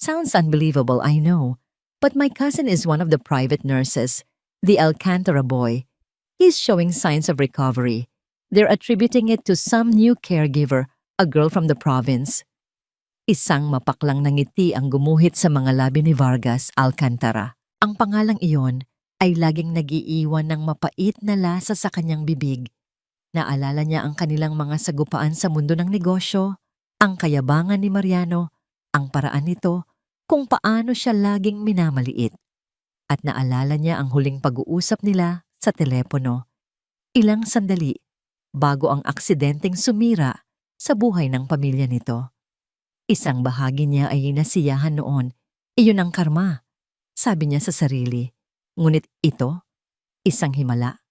Speaker 1: Sounds unbelievable, I know, but my cousin is one of the private nurses, the Alcantara boy. He's showing signs of recovery. They're attributing it to some new caregiver, a girl from the province. Isang mapaklang na ngiti ang gumuhit sa mga labi ni Vargas Alcantara. Ang pangalang iyon ay laging nagiiwan ng mapait na lasa sa kanyang bibig. Naalala niya ang kanilang mga sagupaan sa mundo ng negosyo, ang kayabangan ni Mariano, ang paraan nito kung paano siya laging minamaliit. At naalala niya ang huling pag-uusap nila sa telepono. Ilang sandali bago ang aksidenteng sumira sa buhay ng pamilya nito. Isang bahagi niya ay nasiyahan noon. Iyon ang karma, sabi niya sa sarili. Ngunit ito, isang himala,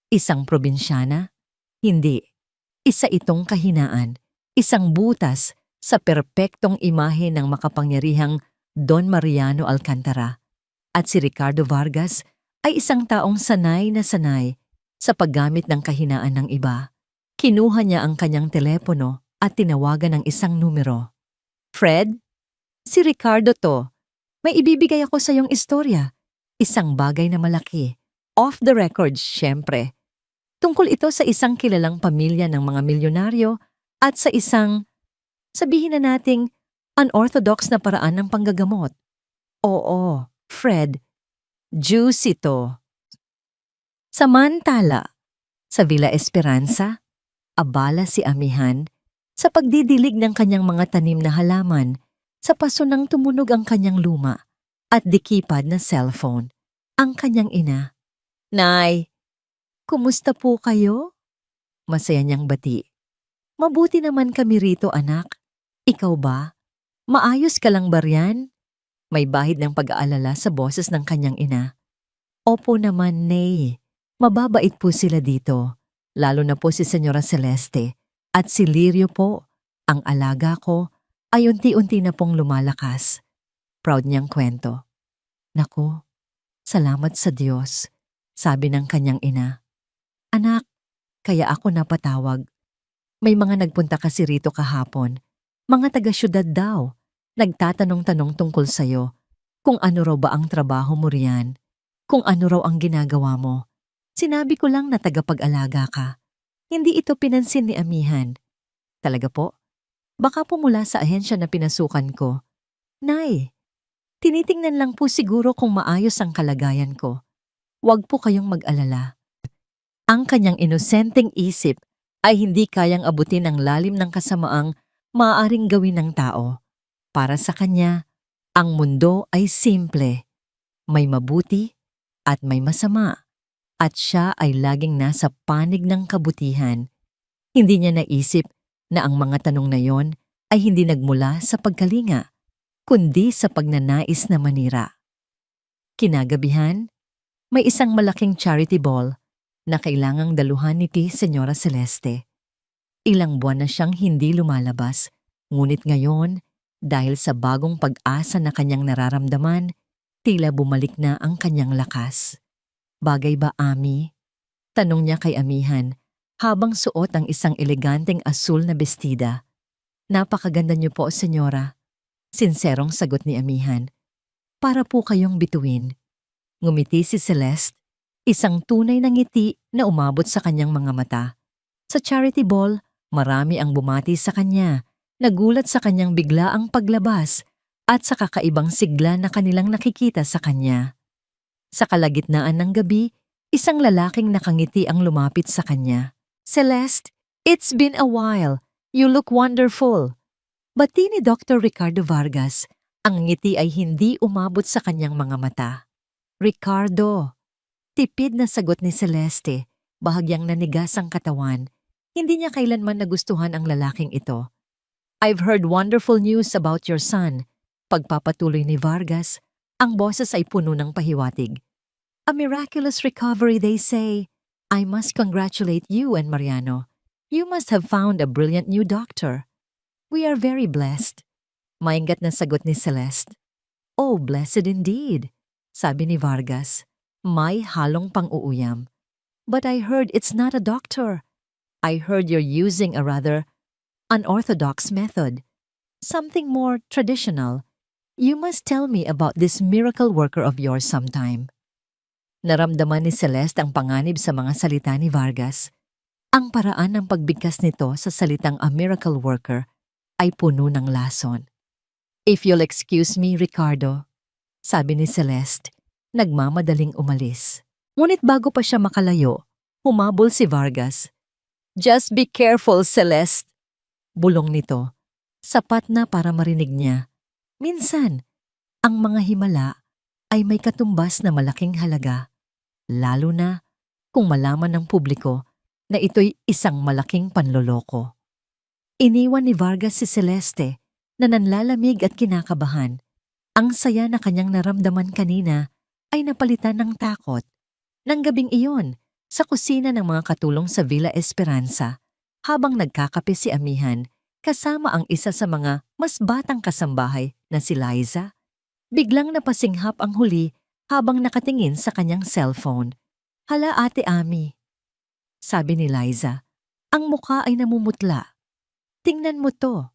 Speaker 1: isang probinsyana, hindi. Isa itong kahinaan, isang butas sa perpektong imahe ng makapangyarihang Don Mariano Alcantara. At si Ricardo Vargas ay isang taong sanay na sanay sa paggamit ng kahinaan ng iba. Kinuha niya ang kanyang telepono at tinawagan ng isang numero. Fred? Si Ricardo to. May ibibigay ako sa iyong istorya. Isang bagay na malaki. Off the record, syempre. Tungkol ito sa isang kilalang pamilya ng mga milyonaryo at sa isang, sabihin na nating, unorthodox na paraan ng panggagamot. Oo, Fred. Juicy to. Samantala, sa Villa Esperanza, abala si Amihan sa pagdidilig ng kanyang mga tanim na halaman sa paso nang tumunog ang kanyang luma at dikipad na cellphone. Ang kanyang ina. Nay, kumusta po kayo? Masaya niyang bati. Mabuti naman kami rito, anak. Ikaw ba? Maayos ka lang ba riyan? May bahid ng pag-aalala sa boses ng kanyang ina. Opo naman, Nay. Mababait po sila dito. Lalo na po si Senyora Celeste. At si Lirio po, ang alaga ko, ay unti-unti na pong lumalakas. Proud niyang kwento. Naku, salamat sa Diyos, sabi ng kanyang ina. Anak, kaya ako napatawag. May mga nagpunta kasi rito kahapon. Mga taga-syudad daw. Nagtatanong-tanong tungkol sa'yo. Kung ano raw ba ang trabaho mo riyan. Kung ano raw ang ginagawa mo. Sinabi ko lang na tagapag-alaga ka. Hindi ito pinansin ni amihan. Talaga po? Baka po mula sa ahensya na pinasukan ko. Nay, tinitingnan lang po siguro kung maayos ang kalagayan ko. Huwag po kayong mag-alala. Ang kanyang inosenteng isip ay hindi kayang abutin ang lalim ng kasamaang maaaring gawin ng tao. Para sa kanya, ang mundo ay simple. May mabuti at may masama. At siya ay laging nasa panig ng kabutihan. Hindi niya naisip na ang mga tanong na yon ay hindi nagmula sa pagkalinga, kundi sa pagnanais na manira. Kinagabihan, may isang malaking charity ball na kailangang daluhan ni Senyora Celeste. Ilang buwan na siyang hindi lumalabas, ngunit ngayon, dahil sa bagong pag-asa na kanyang nararamdaman, tila bumalik na ang kanyang lakas. Bagay ba, Ami? Tanong niya kay amihan habang suot ang isang eleganteng asul na bestida. Napakaganda niyo po, Senyora. Sinserong sagot ni amihan. Para po kayong bituin. Ngumiti si Celeste, isang tunay na ngiti na umabot sa kanyang mga mata. Sa charity ball, marami ang bumati sa kanya, nagulat sa kanyang biglaang paglabas at sa kakaibang sigla na kanilang nakikita sa kanya. Sa kalagitnaan ng gabi, isang lalaking nakangiti ang lumapit sa kanya. Celeste, it's been a while. You look wonderful. Bati ni Dr. Ricardo Vargas, ang ngiti ay hindi umabot sa kanyang mga mata. Ricardo, tipid na sagot ni Celeste, bahagyang nanigas ang katawan. Hindi niya kailanman nagustuhan ang lalaking ito. I've heard wonderful news about your son. Pagpapatuloy ni Vargas, ang boses ay puno ng pahiwatig. A miraculous recovery, they say. I must congratulate you and Mariano. You must have found a brilliant new doctor. We are very blessed. Maingat na sagot ni Celeste. Oh, blessed indeed, sabi ni Vargas. May halong pang-uuyam. But I heard it's not a doctor. I heard you're using a rather unorthodox method. Something more traditional. You must tell me about this miracle worker of yours sometime. Naramdaman ni Celeste ang panganib sa mga salita ni Vargas. Ang paraan ng pagbigkas nito sa salitang a miracle worker ay puno ng lason. If you'll excuse me, Ricardo, sabi ni Celeste, nagmamadaling umalis. Ngunit bago pa siya makalayo, humabol si Vargas. Just be careful, Celeste. Bulong nito. Sapat na para marinig niya. Minsan, ang mga himala ay may katumbas na malaking halaga, lalo na kung malaman ng publiko na ito'y isang malaking panloloko. Iniwan ni Vargas si Celeste na nanlalamig at kinakabahan. Ang saya na kanyang naramdaman kanina ay napalitan ng takot. Nang gabing iyon, sa kusina ng mga katulong sa Villa Esperanza, habang nagkakape si amihan, kasama ang isa sa mga mas batang kasambahay na si Liza, biglang napasinghap ang huli habang nakatingin sa kanyang cellphone. Hala, Ate Ami, sabi ni Liza. Ang mukha ay namumutla. Tingnan mo to.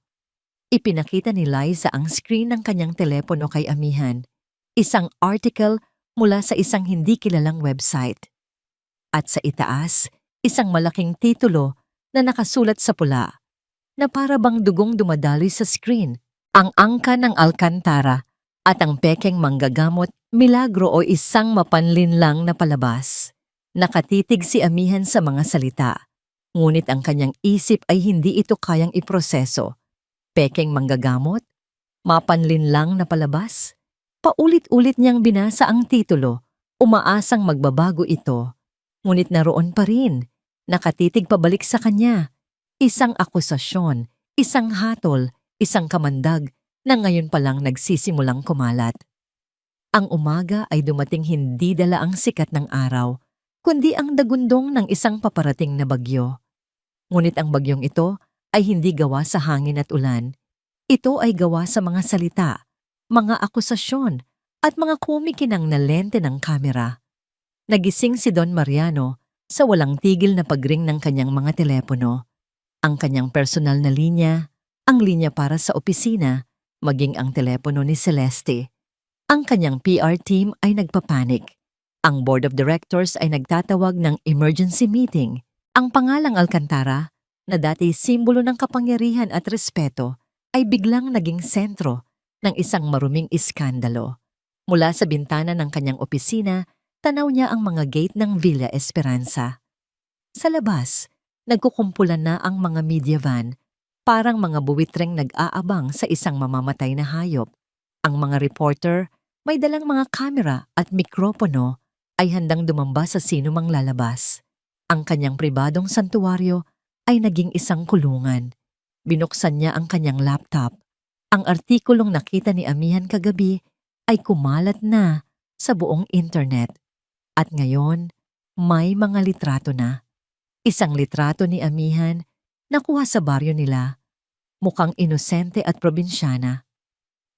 Speaker 1: Ipinakita ni Liza ang screen ng kanyang telepono kay amihan. Isang article mula sa isang hindi kilalang website. At sa itaas, isang malaking titulo na nakasulat sa pula, na para bang dugong dumadaloy sa screen. Ang angka ng Alcantara at ang pekeng manggagamot, milagro o isang mapanlinlang na palabas. Nakatitig si amihan sa mga salita, ngunit ang kanyang isip ay hindi ito kayang iproseso. Pekeng manggagamot? Mapanlinlang na palabas? Paulit-ulit niyang binasa ang titulo, umaasang magbabago ito. Ngunit naroon pa rin, nakatitig pabalik sa kanya. Isang akusasyon, isang hatol, isang kamandag na ngayon pa lang nagsisimulang kumalat. Ang umaga ay dumating hindi dala ang sikat ng araw, kundi ang dagundong ng isang paparating na bagyo. Ngunit ang bagyong ito ay hindi gawa sa hangin at ulan. Ito ay gawa sa mga salita, mga akusasyon, at mga kumikinang na lente ng kamera. Nagising si Don Mariano sa walang tigil na pagring ng kanyang mga telepono, ang kanyang personal na linya, ang linya para sa opisina, maging ang telepono ni Celeste. Ang kanyang PR team ay nagpapanik. Ang board of directors ay nagtatawag ng emergency meeting. Ang pangalang Alcantara, na dati simbolo ng kapangyarihan at respeto, ay biglang naging sentro ng isang maruming iskandalo. Mula sa bintana ng kanyang opisina, tanaw niya ang mga gate ng Villa Esperanza. Sa labas, nagkukumpulan na ang mga media van, parang mga buwitreng nag-aabang sa isang mamamatay na hayop. Ang mga reporter, may dalang mga kamera at mikropono, ay handang dumamba sa sino mang lalabas. Ang kanyang pribadong santuwaryo ay naging isang kulungan. Binuksan niya ang kanyang laptop. Ang artikulong nakita ni Amihan kagabi ay kumalat na sa buong internet. At ngayon, may mga litrato na. Isang litrato ni Amihan nakuha sa baryo nila, mukhang inosente at probinsyana.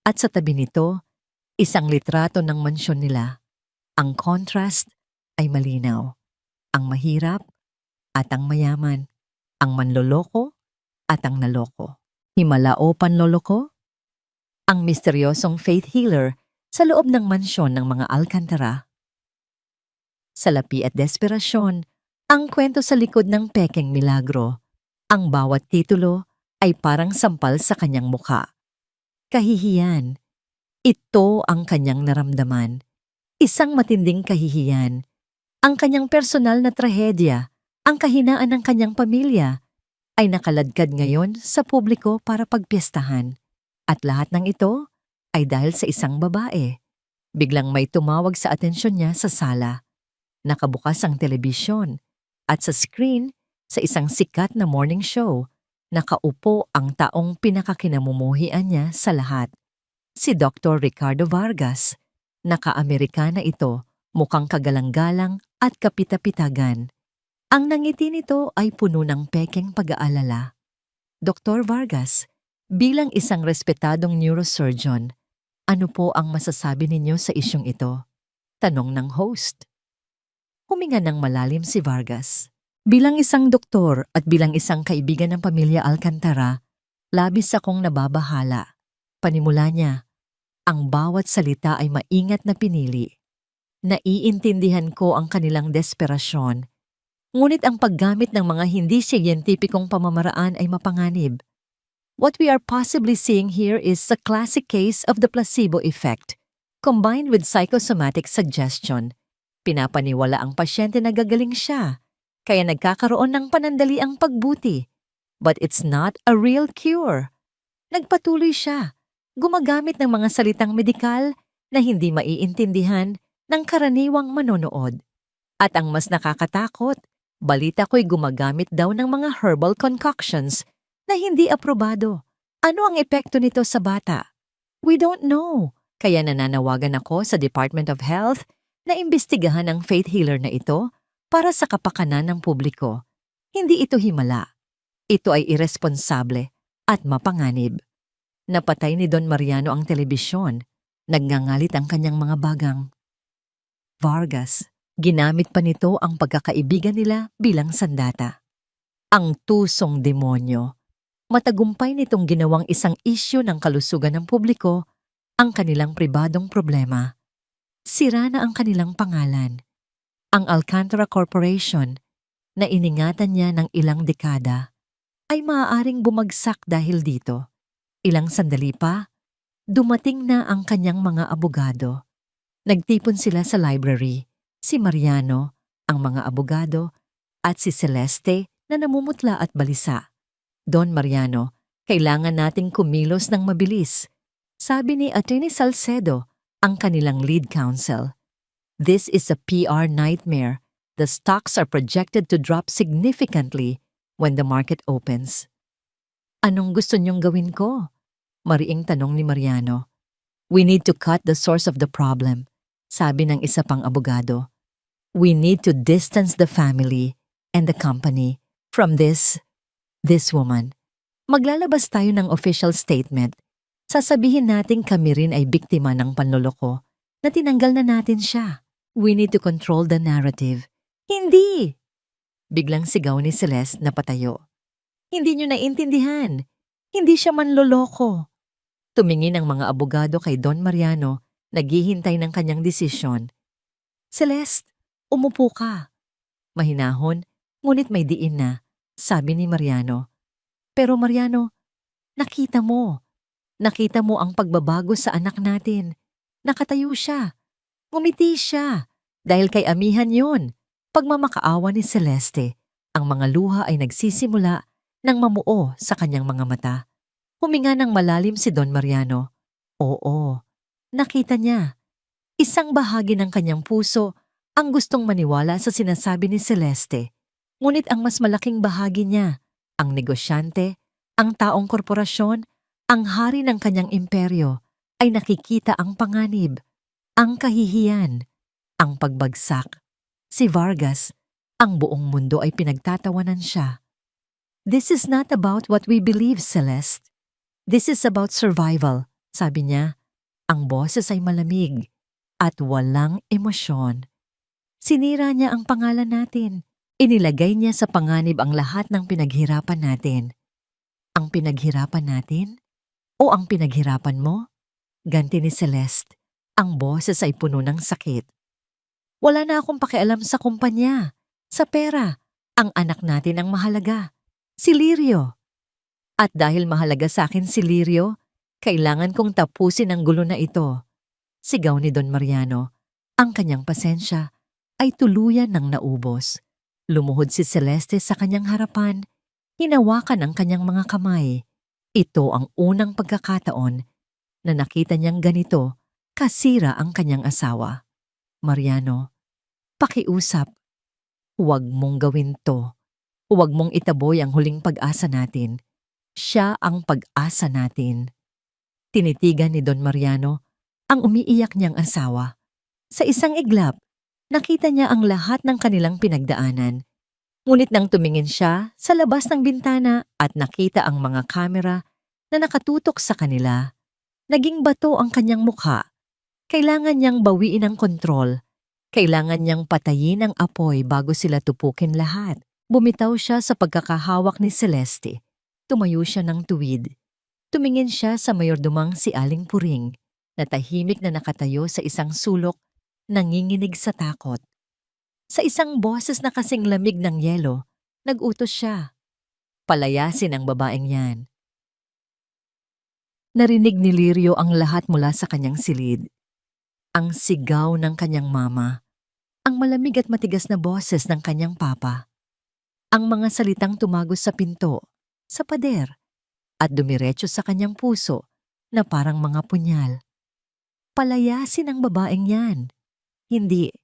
Speaker 1: At sa tabi nito, isang litrato ng mansyon nila. Ang contrast ay malinaw. Ang mahirap at ang mayaman. Ang manloloko at ang naloko. Himalao panloloko? Ang misteryosong faith healer sa loob ng mansyon ng mga Alcantara. Salapi at desperasyon, ang kwento sa likod ng pekeng milagro. Ang bawat titulo ay parang sampal sa kanyang mukha. Kahihiyan. Ito ang kanyang naramdaman. Isang matinding kahihiyan. Ang kanyang personal na trahedya, ang kahinaan ng kanyang pamilya, ay nakaladkad ngayon sa publiko para pagpiestahan. At lahat ng ito ay dahil sa isang babae. Biglang may tumawag sa atensyon niya sa sala. Nakabukas ang telebisyon at sa screen, sa isang sikat na morning show, nakaupo ang taong pinakakinamumuhian niya sa lahat. Si Dr. Ricardo Vargas. Naka-Amerikana ito, mukhang kagalang-galang at kapita-pitagan. Ang nangiti nito ay puno ng pekeng pag-aalala. Dr. Vargas, bilang isang respetadong neurosurgeon, ano po ang masasabi ninyo sa isyong ito? Tanong ng host. Huminga ng malalim si Vargas. Bilang isang doktor at bilang isang kaibigan ng pamilya Alcantara, labis akong nababahala. Panimula niya, ang bawat salita ay maingat na pinili. Naiintindihan ko ang kanilang desperasyon, ngunit ang paggamit ng mga hindi siyentipikong pamamaraan ay mapanganib. What we are possibly seeing here is a classic case of the placebo effect, combined with psychosomatic suggestion. Pinapaniwala ang pasyente na gagaling siya, kaya nagkakaroon ng panandaliang pagbuti. But it's not a real cure. Nagpatuloy siya, gumagamit ng mga salitang medikal na hindi maiintindihan ng karaniwang manonood. At ang mas nakakatakot, balita ko'y gumagamit daw ng mga herbal concoctions na hindi aprobado. Ano ang epekto nito sa bata? We don't know. Kaya nananawagan ako sa Department of Health na imbestigahan ang faith healer na ito para sa kapakanan ng publiko. Hindi ito himala. Ito ay irresponsable at mapanganib. Napatay ni Don Mariano ang telebisyon. Nagngangalit ang kanyang mga bagang. Vargas, ginamit pa nito ang pagkakaibigan nila bilang sandata. Ang tusong demonyo. Matagumpay nitong ginawang isang isyu ng kalusugan ng publiko ang kanilang pribadong problema. Sira na ang kanilang pangalan. Ang Alcantara Corporation, na iningatan niya ng ilang dekada, ay maaaring bumagsak dahil dito. Ilang sandali pa, dumating na ang kanyang mga abogado. Nagtipon sila sa library, si Mariano, ang mga abogado, at si Celeste na namumutla at balisa. Don Mariano, kailangan nating kumilos ng mabilis. Sabi ni Attorney Salcedo, ang kanilang lead counsel. This is a PR nightmare. The stocks are projected to drop significantly when the market opens. Anong gusto niyong gawin ko? Mariing tanong ni Mariano. We need to cut the source of the problem, sabi ng isa pang abogado. We need to distance the family and the company from this woman. Maglalabas tayo ng official statement. Sasabihin natin kami rin ay biktima ng panloloko na tinanggal na natin siya. We need to control the narrative. Hindi! Biglang sigaw ni Celeste na patayo. Hindi niyo naiintindihan. Hindi siya manloloko. Tumingin ang mga abogado kay Don Mariano, naghihintay ng kanyang desisyon. Celeste, umupo ka. Mahinahon, ngunit may diin na, sabi ni Mariano. Pero Mariano, nakita mo. Nakita mo ang pagbabago sa anak natin. Nakatayo siya. Ngumiti siya. Dahil kay amihan yun. Pagmamakaawa ni Celeste, ang mga luha ay nagsisimula ng mamuo sa kanyang mga mata. Huminga ng malalim si Don Mariano. Oo, nakita niya. Isang bahagi ng kanyang puso ang gustong maniwala sa sinasabi ni Celeste. Ngunit ang mas malaking bahagi niya, ang negosyante, ang taong korporasyon, ang hari ng kanyang imperyo, ay nakikita ang panganib, ang kahihiyan, ang pagbagsak. Si Vargas, ang buong mundo ay pinagtatawanan siya. This is not about what we believe, Celeste. This is about survival, sabi niya. Ang boses ay malamig at walang emosyon. Sinira niya ang pangalan natin. Inilagay niya sa panganib ang lahat ng pinaghirapan natin. Ang pinaghirapan natin? O ang pinaghirapan mo? Ganti ni Celeste. Ang boses ay puno ng sakit. Wala na akong pakialam sa kumpanya, sa pera. Ang anak natin ang mahalaga. Si Lirio. At dahil mahalaga sa akin si Lirio, kailangan kong tapusin ang gulo na ito. Sigaw ni Don Mariano. Ang kanyang pasensya ay tuluyan ng naubos. Lumuhod si Celeste sa kanyang harapan. Hinawakan ang kanyang mga kamay. Ito ang unang pagkakataon na nakita niyang ganito kasira ang kanyang asawa. Mariano, pakiusap. Huwag mong gawin to. Huwag mong itaboy ang huling pag-asa natin. Siya ang pag-asa natin. Tinitigan ni Don Mariano ang umiiyak niyang asawa. Sa isang iglap, nakita niya ang lahat ng kanilang pinagdaanan. Ngunit nang tumingin siya sa labas ng bintana at nakita ang mga kamera na nakatutok sa kanila, naging bato ang kanyang mukha. Kailangan niyang bawiin ang kontrol. Kailangan niyang patayin ang apoy bago sila tupukin lahat. Bumitaw siya sa pagkakahawak ni Celeste. Tumayo siya ng tuwid. Tumingin siya sa mayordomang si Aling Puring, na tahimik na nakatayo sa isang sulok, nanginginig sa takot. Sa isang boses na kasing lamig ng yelo, nag-utos siya. Palayasin ang babaeng yan. Narinig ni Lirio ang lahat mula sa kanyang silid. Ang sigaw ng kanyang mama, ang malamig at matigas na boses ng kanyang papa, ang mga salitang tumagos sa pinto, sa pader, at dumiretso sa kanyang puso na parang mga punyal. Palayasin ang babaeng yan. Hindi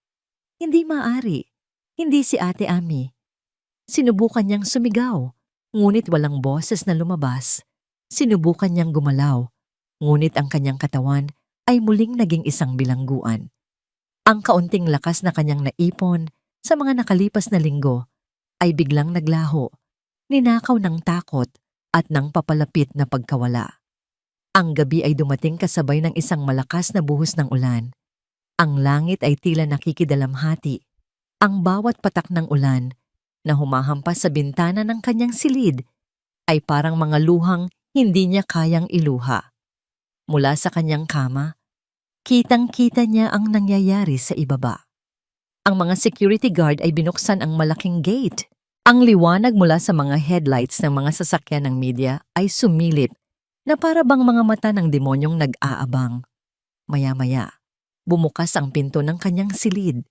Speaker 1: maaari. Hindi si Ate Ami. Sinubukan niyang sumigaw, ngunit walang boses na lumabas. Sinubukan niyang gumalaw, ngunit ang kanyang katawan ay muling naging isang bilangguan. Ang kaunting lakas na kanyang naipon sa mga nakalipas na linggo ay biglang naglaho, ninakaw ng takot at ng papalapit na pagkawala. Ang gabi ay dumating kasabay ng isang malakas na buhos ng ulan. Ang langit ay tila nakikidalamhati. Ang bawat patak ng ulan na humahampas sa bintana ng kanyang silid ay parang mga luhang hindi niya kayang iluha. Mula sa kanyang kama, kitang-kita niya ang nangyayari sa ibaba. Ang mga security guard ay binuksan ang malaking gate. Ang liwanag mula sa mga headlights ng mga sasakyan ng media ay sumilip na para bang mga mata ng demonyong nag-aabang. Maya-maya, bumukas ang pinto ng kanyang silid.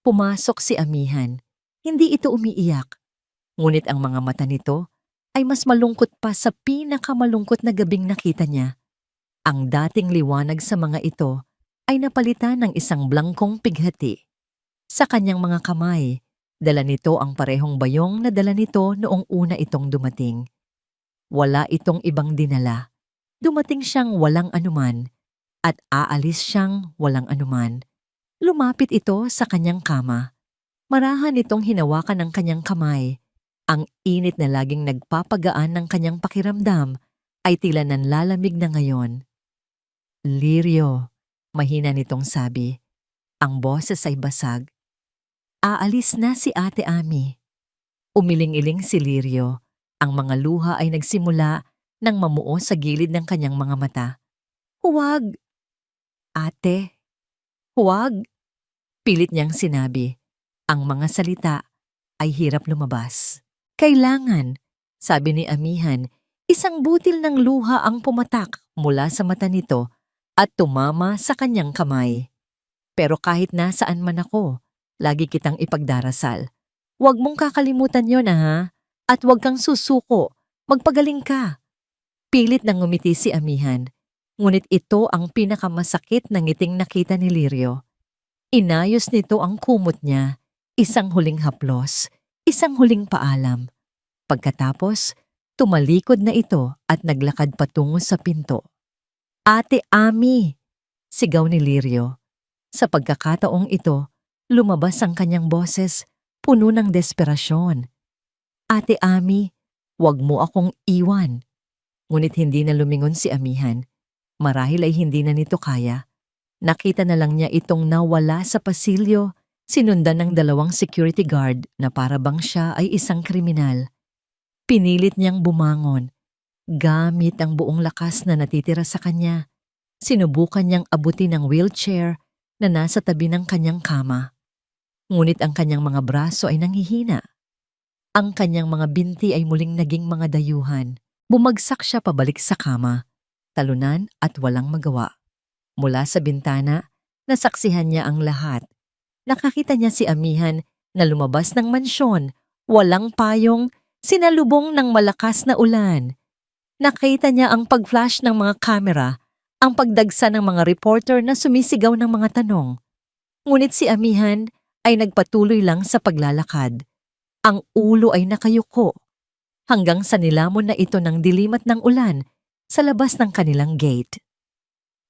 Speaker 1: Pumasok si Amihan. Hindi ito umiiyak. Ngunit ang mga mata nito ay mas malungkot pa sa pinakamalungkot na gabing nakita niya. Ang dating liwanag sa mga ito ay napalitan ng isang blangkong pighati. Sa kanyang mga kamay, dala nito ang parehong bayong na dala nito noong una itong dumating. Wala itong ibang dinala. Dumating siyang walang anuman at aalis siyang walang anuman. Lumapit ito sa kanyang kama. Marahan itong hinawakan ng kanyang kamay. Ang init na laging nagpapagaan ng kanyang pakiramdam ay tila nanlalamig na ngayon. Lirio, mahina nitong sabi. Ang boses ay basag. Aalis na si Ate Ami. Umiling-iling si Lirio. Ang mga luha ay nagsimula nang mamuo sa gilid ng kanyang mga mata. Huwag! Ate, huwag! Pilit niyang sinabi. Ang mga salita ay hirap lumabas. Kailangan, sabi ni Amihan, isang butil ng luha ang pumatak mula sa mata nito at tumama sa kanyang kamay. Pero kahit nasaan man ako, lagi kitang ipagdarasal. Huwag mong kakalimutan yon ha, at huwag kang susuko, magpagaling ka. Pilit nang ngumiti si Amihan, ngunit ito ang pinakamasakit na ngiting nakita ni Lirio. Inayos nito ang kumot niya, isang huling haplos, isang huling paalam. Pagkatapos, tumalikod na ito at naglakad patungo sa pinto. Ate Ami! Sigaw ni Lirio. Sa pagkakataong ito, lumabas ang kanyang boses, puno ng desperasyon. Ate Ami, huwag mo akong iwan. Ngunit hindi na lumingon si Amihan. Marahil ay hindi na nito kaya. Nakita na lang niya itong nawala sa pasilyo, sinundan ng 2 security guard na para bang siya ay isang kriminal. Pinilit niyang bumangon. Gamit ang buong lakas na natitira sa kanya, sinubukan niyang abutin ang wheelchair na nasa tabi ng kanyang kama. Ngunit ang kanyang mga braso ay nanghihina. Ang kanyang mga binti ay muling naging mga dayuhan. Bumagsak siya pabalik sa kama, talunan at walang magawa. Mula sa bintana, nasaksihan niya ang lahat. Nakakita niya si Amihan na lumabas ng mansyon, walang payong, sinalubong ng malakas na ulan. Nakita niya ang pag-flash ng mga kamera, ang pagdagsa ng mga reporter na sumisigaw ng mga tanong. Ngunit si Amihan ay nagpatuloy lang sa paglalakad. Ang ulo ay nakayuko, hanggang sa nilamon na ito ng dilimat ng ulan sa labas ng kanilang gate.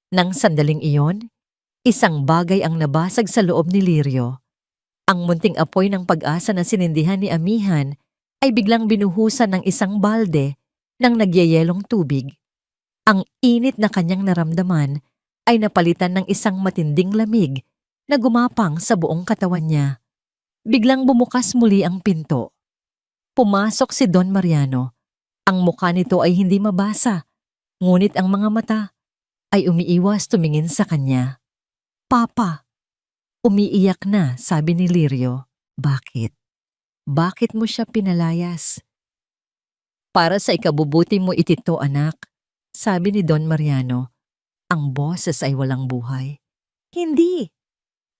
Speaker 1: Nang sandaling iyon, isang bagay ang nabasag sa loob ni Lirio. Ang munting apoy ng pag-asa na sinindihan ni Amihan ay biglang binuhusan ng isang balde ng nagyayelong tubig. Ang init na kanyang naramdaman ay napalitan ng isang matinding lamig na gumapang sa buong katawan niya. Biglang bumukas muli ang pinto. Pumasok si Don Mariano. Ang mukha nito ay hindi mabasa, ngunit ang mga mata ay umiiwas tumingin sa kanya. Papa! Umiiyak na, sabi ni Lirio. Bakit? Bakit mo siya pinalayas? Para sa ikabubuti mo itito, anak, sabi ni Don Mariano. Ang boses ay walang buhay. Hindi!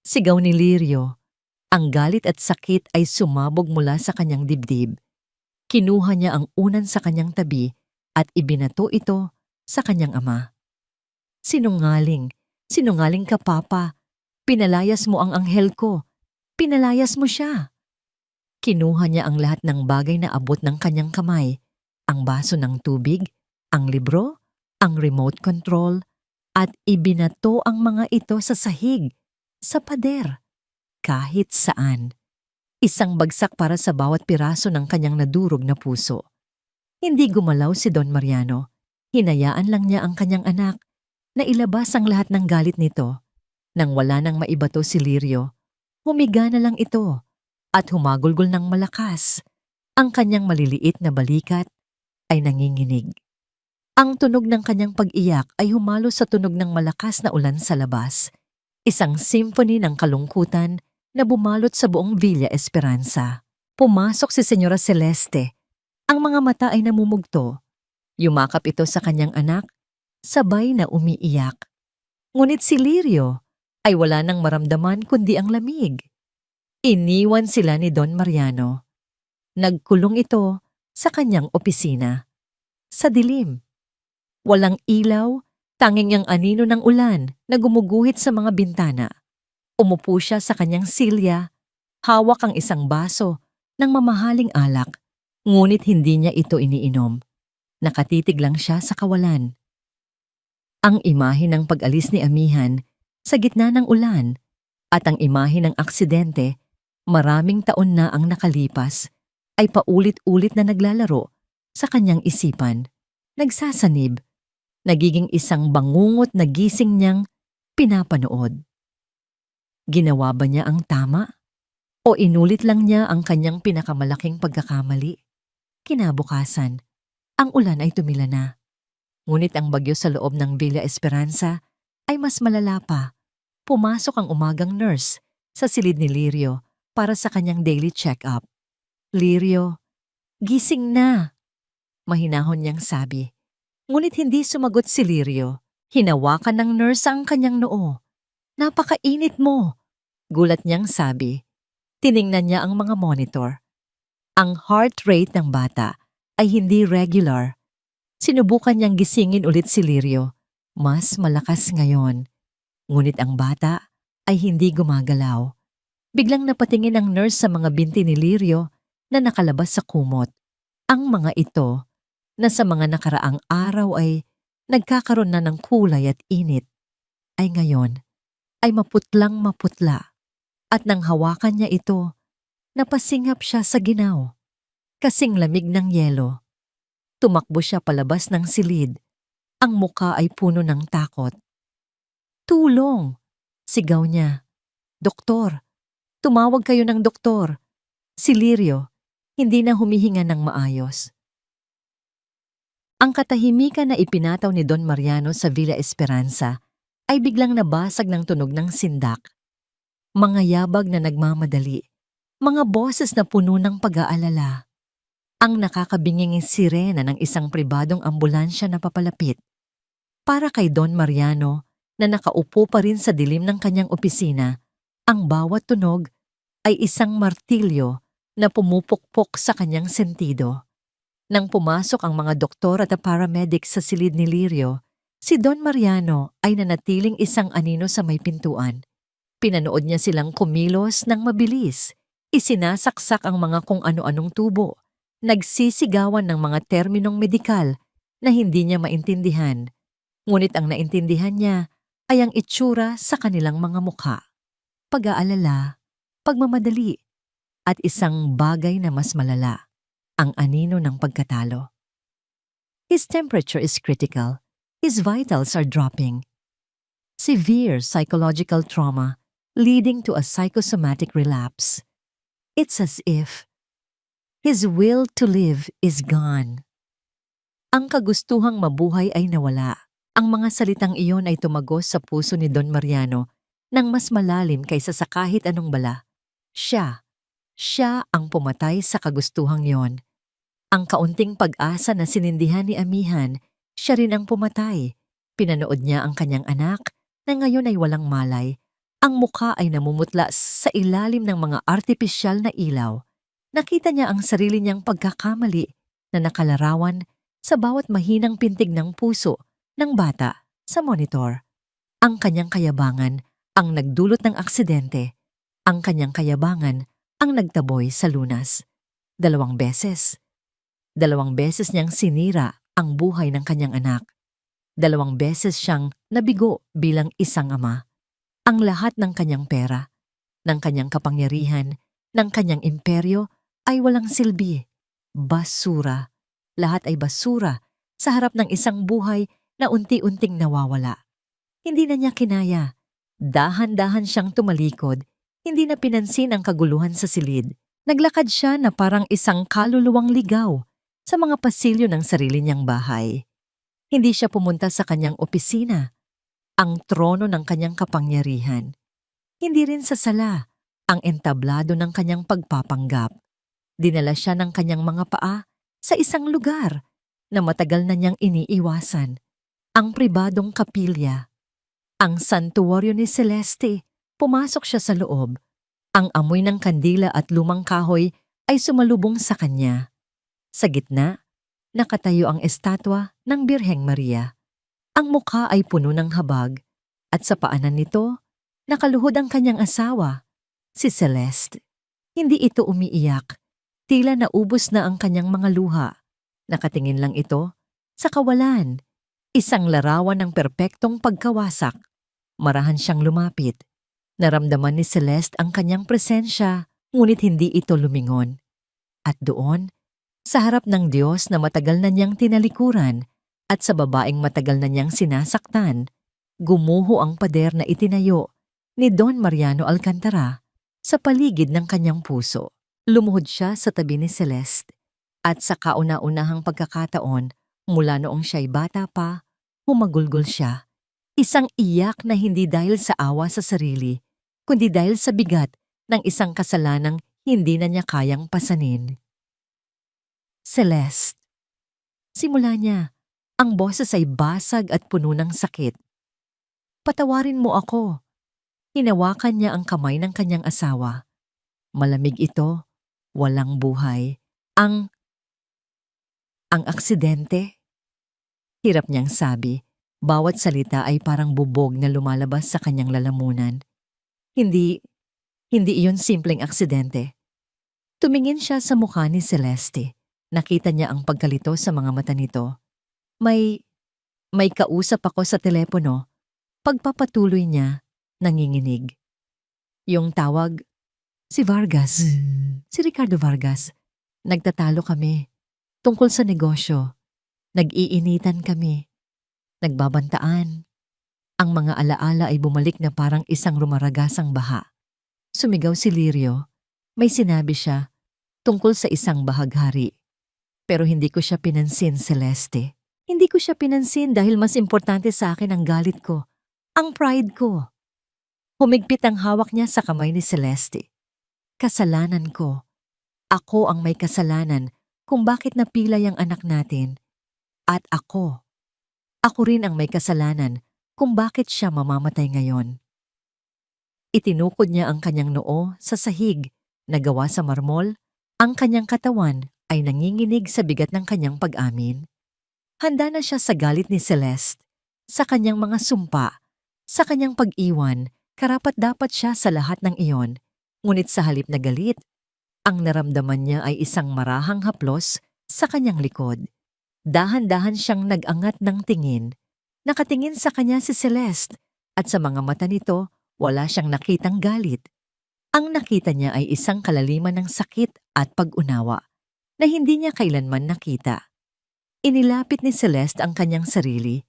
Speaker 1: Sigaw ni Lirio. Ang galit at sakit ay sumabog mula sa kanyang dibdib. Kinuha niya ang unan sa kanyang tabi at ibinato ito sa kanyang ama. Sinungaling! Sinungaling ka, Papa! Pinalayas mo ang anghel ko! Pinalayas mo siya! Kinuha niya ang lahat ng bagay na abot ng kanyang kamay. Ang baso ng tubig, ang libro, ang remote control, at ibinato ang mga ito sa sahig, sa pader, kahit saan. Isang bagsak para sa bawat piraso ng kanyang nadurog na puso. Hindi gumalaw si Don Mariano. Hinayaan lang niya ang kanyang anak na ilabas ang lahat ng galit nito. Nang wala nang maibato si Lirio, humiga na lang ito at humagulgol ng malakas. Ang kanyang maliliit na balikat ay nanginginig. Ang tunog ng kanyang pag-iyak ay humalo sa tunog ng malakas na ulan sa labas. Isang symphony ng kalungkutan na bumalot sa buong Villa Esperanza. Pumasok si Senyora Celeste. Ang mga mata ay namumugto. Yumakap ito sa kanyang anak, sabay na umiiyak. Ngunit si Lirio ay wala nang maramdaman kundi ang lamig. Iniwan sila ni Don Mariano. Nagkulong ito sa kanyang opisina. Sa dilim. Walang ilaw, tanging ang anino ng ulan na gumuguhit sa mga bintana. Umupo siya sa kanyang silya, hawak ang isang baso ng mamahaling alak, ngunit hindi niya ito iniinom. Nakatitig lang siya sa kawalan. Ang imahe ng pag-alis ni Amihan sa gitna ng ulan at ang imahe ng aksidente, maraming taon na ang nakalipas, ay paulit-ulit na naglalaro sa kanyang isipan. nagsasanib, nagiging isang bangungot na gising niyang pinapanood. Ginawa ba niya ang tama? O inulit lang niya ang kanyang pinakamalaking pagkakamali? Kinabukasan, ang ulan ay tumila na. Ngunit ang bagyo sa loob ng Villa Esperanza ay mas malala pa. Pumasok ang umagang nurse sa silid ni Lirio para sa kanyang daily check-up. "Lirio, gising na," mahinahon niyang sabi. Ngunit hindi sumagot si Lirio. Hinawakan ng nurse ang kanyang noo. "Napakainit mo," gulat niyang sabi. Tiningnan niya ang mga monitor. Ang heart rate ng bata ay hindi regular. Sinubukan niyang gisingin ulit si Lirio. Mas malakas ngayon. Ngunit ang bata ay hindi gumagalaw. Biglang napatingin ang nurse sa mga binti ni Lirio na nakalabas sa kumot. Ang mga ito na sa mga nakaraang araw ay nagkakaroon na ng kulay at init, ay ngayon ay maputlang maputla. At nang hawakan niya ito, napasingap siya sa ginaw. Kasing lamig ng yelo. Tumakbo siya palabas ng silid. Ang muka ay puno ng takot. "Tulong!" sigaw niya. "Doktor! Tumawag kayo ng doktor!" Si Lirio hindi na humihinga ng maayos. Ang katahimikan na ipinataw ni Don Mariano sa Villa Esperanza ay biglang nabasag ng tunog ng sindak. Mga yabag na nagmamadali, mga boses na puno ng pag-aalala. Ang nakakabinging sirena ng isang pribadong ambulansya na papalapit. Para kay Don Mariano na nakaupo pa rin sa dilim ng kanyang opisina, ang bawat tunog ay isang martilyo na pumupukpok sa kanyang sentido. Nang pumasok ang mga doktor at paramedics sa silid ni Lirio, si Don Mariano ay nanatiling isang anino sa may pintuan. Pinanood niya silang kumilos ng mabilis, isinasaksak ang mga kung ano-anong tubo, nagsisigawan ng mga terminong medikal na hindi niya maintindihan. Ngunit ang naintindihan niya ay ang itsura sa kanilang mga mukha. Pag-aalala, pagmamadali, at isang bagay na mas malala, ang anino ng pagkatalo. His temperature is critical. His vitals are dropping. Severe psychological trauma leading to a psychosomatic relapse. It's as if his will to live is gone. Ang kagustuhang mabuhay ay nawala. Ang mga salitang iyon ay tumagos sa puso ni Don Mariano nang mas malalim kaysa sa kahit anong bala. Siya ang pumatay sa kagustuhang yon. Ang kaunting pag-asa na sinindihan ni Amihan, siya rin ang pumatay. Pinanood niya ang kanyang anak na ngayon ay walang malay. Ang mukha ay namumutla sa ilalim ng mga artipisyal na ilaw. Nakita niya ang sarili niyang pagkakamali na nakalarawan sa bawat mahinang pintig ng puso ng bata sa monitor. Ang kanyang kayabangan ang nagdulot ng aksidente. Ang kanyang kayabangan ang nagtaboy sa lunas. 2 beses. 2 beses niyang sinira ang buhay ng kanyang anak. 2 beses siyang nabigo bilang isang ama. Ang lahat ng kanyang pera, ng kanyang kapangyarihan, ng kanyang imperyo ay walang silbi. Basura. Lahat ay basura sa harap ng isang buhay na unti-unting nawawala. Hindi na niya kinaya. Dahan-dahan siyang tumalikod. Hindi na pinansin ang kaguluhan sa silid. Naglakad siya na parang isang kaluluwang ligaw sa mga pasilyo ng sarili niyang bahay. Hindi siya pumunta sa kanyang opisina, ang trono ng kanyang kapangyarihan. Hindi rin sa sala, ang entablado ng kanyang pagpapanggap. Dinala siya ng kanyang mga paa sa isang lugar na matagal na niyang iniiwasan, ang pribadong kapilya. Ang santuaryo ni Celeste. Pumasok siya sa loob. Ang amoy ng kandila at lumang kahoy ay sumalubong sa kanya. Sa gitna, nakatayo ang estatwa ng Birheng Maria. Ang mukha ay puno ng habag at sa paanan nito, nakaluhod ang kanyang asawa, si Celeste. Hindi ito umiiyak, tila naubos na ang kanyang mga luha. Nakatingin lang ito sa kawalan, isang larawan ng perpektong pagkawasak. Marahan siyang lumapit. Naramdaman ni Celeste ang kanyang presensya, ngunit hindi ito lumingon. At doon, sa harap ng Diyos na matagal na niyang tinalikuran, At sa babaeng matagal na niyang sinasaktan, gumuho ang pader na itinayo ni Don Mariano Alcantara sa paligid ng kanyang puso. Lumuhod siya sa tabi ni Celeste at sa kauna-unahang pagkakataon mula noong siya'y bata pa, humagulgol siya. Isang iyak na hindi dahil sa awa sa sarili, kundi dahil sa bigat ng isang kasalanang hindi na niya kayang pasanin. Celeste. Simula niya, ang boses ay basag at puno ng sakit. Patawarin mo ako. Hinawakan niya ang kamay ng kanyang asawa. Malamig ito, walang buhay. Ang aksidente? Hirap niyang sabi. Bawat salita ay parang bubog na lumalabas sa kanyang lalamunan. Hindi iyon simpleng aksidente. Tumingin siya sa mukha ni Celeste. Nakita niya ang pagkalito sa mga mata nito. May kausap ako sa telepono. Pagpapatuloy niya, nanginginig. Yung tawag, si Vargas. Si Ricardo Vargas. Nagtatalo kami. Tungkol sa negosyo. Nag-iinitan kami. Nagbabantaan. Ang mga alaala ay bumalik na parang isang rumaragasang baha. Sumigaw si Lirio. May sinabi siya tungkol sa isang bahaghari. Pero hindi ko siya pinansin, Celeste. Hindi ko siya pinansin dahil mas importante sa akin ang galit ko, ang pride ko. Humigpit ang hawak niya sa kamay ni Celeste. Kasalanan ko. Ako ang may kasalanan kung bakit napilay ang anak natin. At ako rin ang may kasalanan kung bakit siya mamamatay ngayon. Itinukod niya ang kanyang noo sa sahig na gawa sa marmol. Ang kanyang katawan ay nanginginig sa bigat ng kanyang pag-amin. Handa na siya sa galit ni Celeste, sa kanyang mga sumpa, sa kanyang pag-iwan, karapat-dapat siya sa lahat ng iyon. Ngunit sa halip na galit, ang naramdaman niya ay isang marahang haplos sa kanyang likod. Dahan-dahan siyang nag-angat ng tingin. Nakatingin sa kanya si Celeste at sa mga mata nito wala siyang nakitang galit. Ang nakita niya ay isang kalaliman ng sakit at pag-unawa na hindi niya kailanman nakita. Inilapit ni Celeste ang kanyang sarili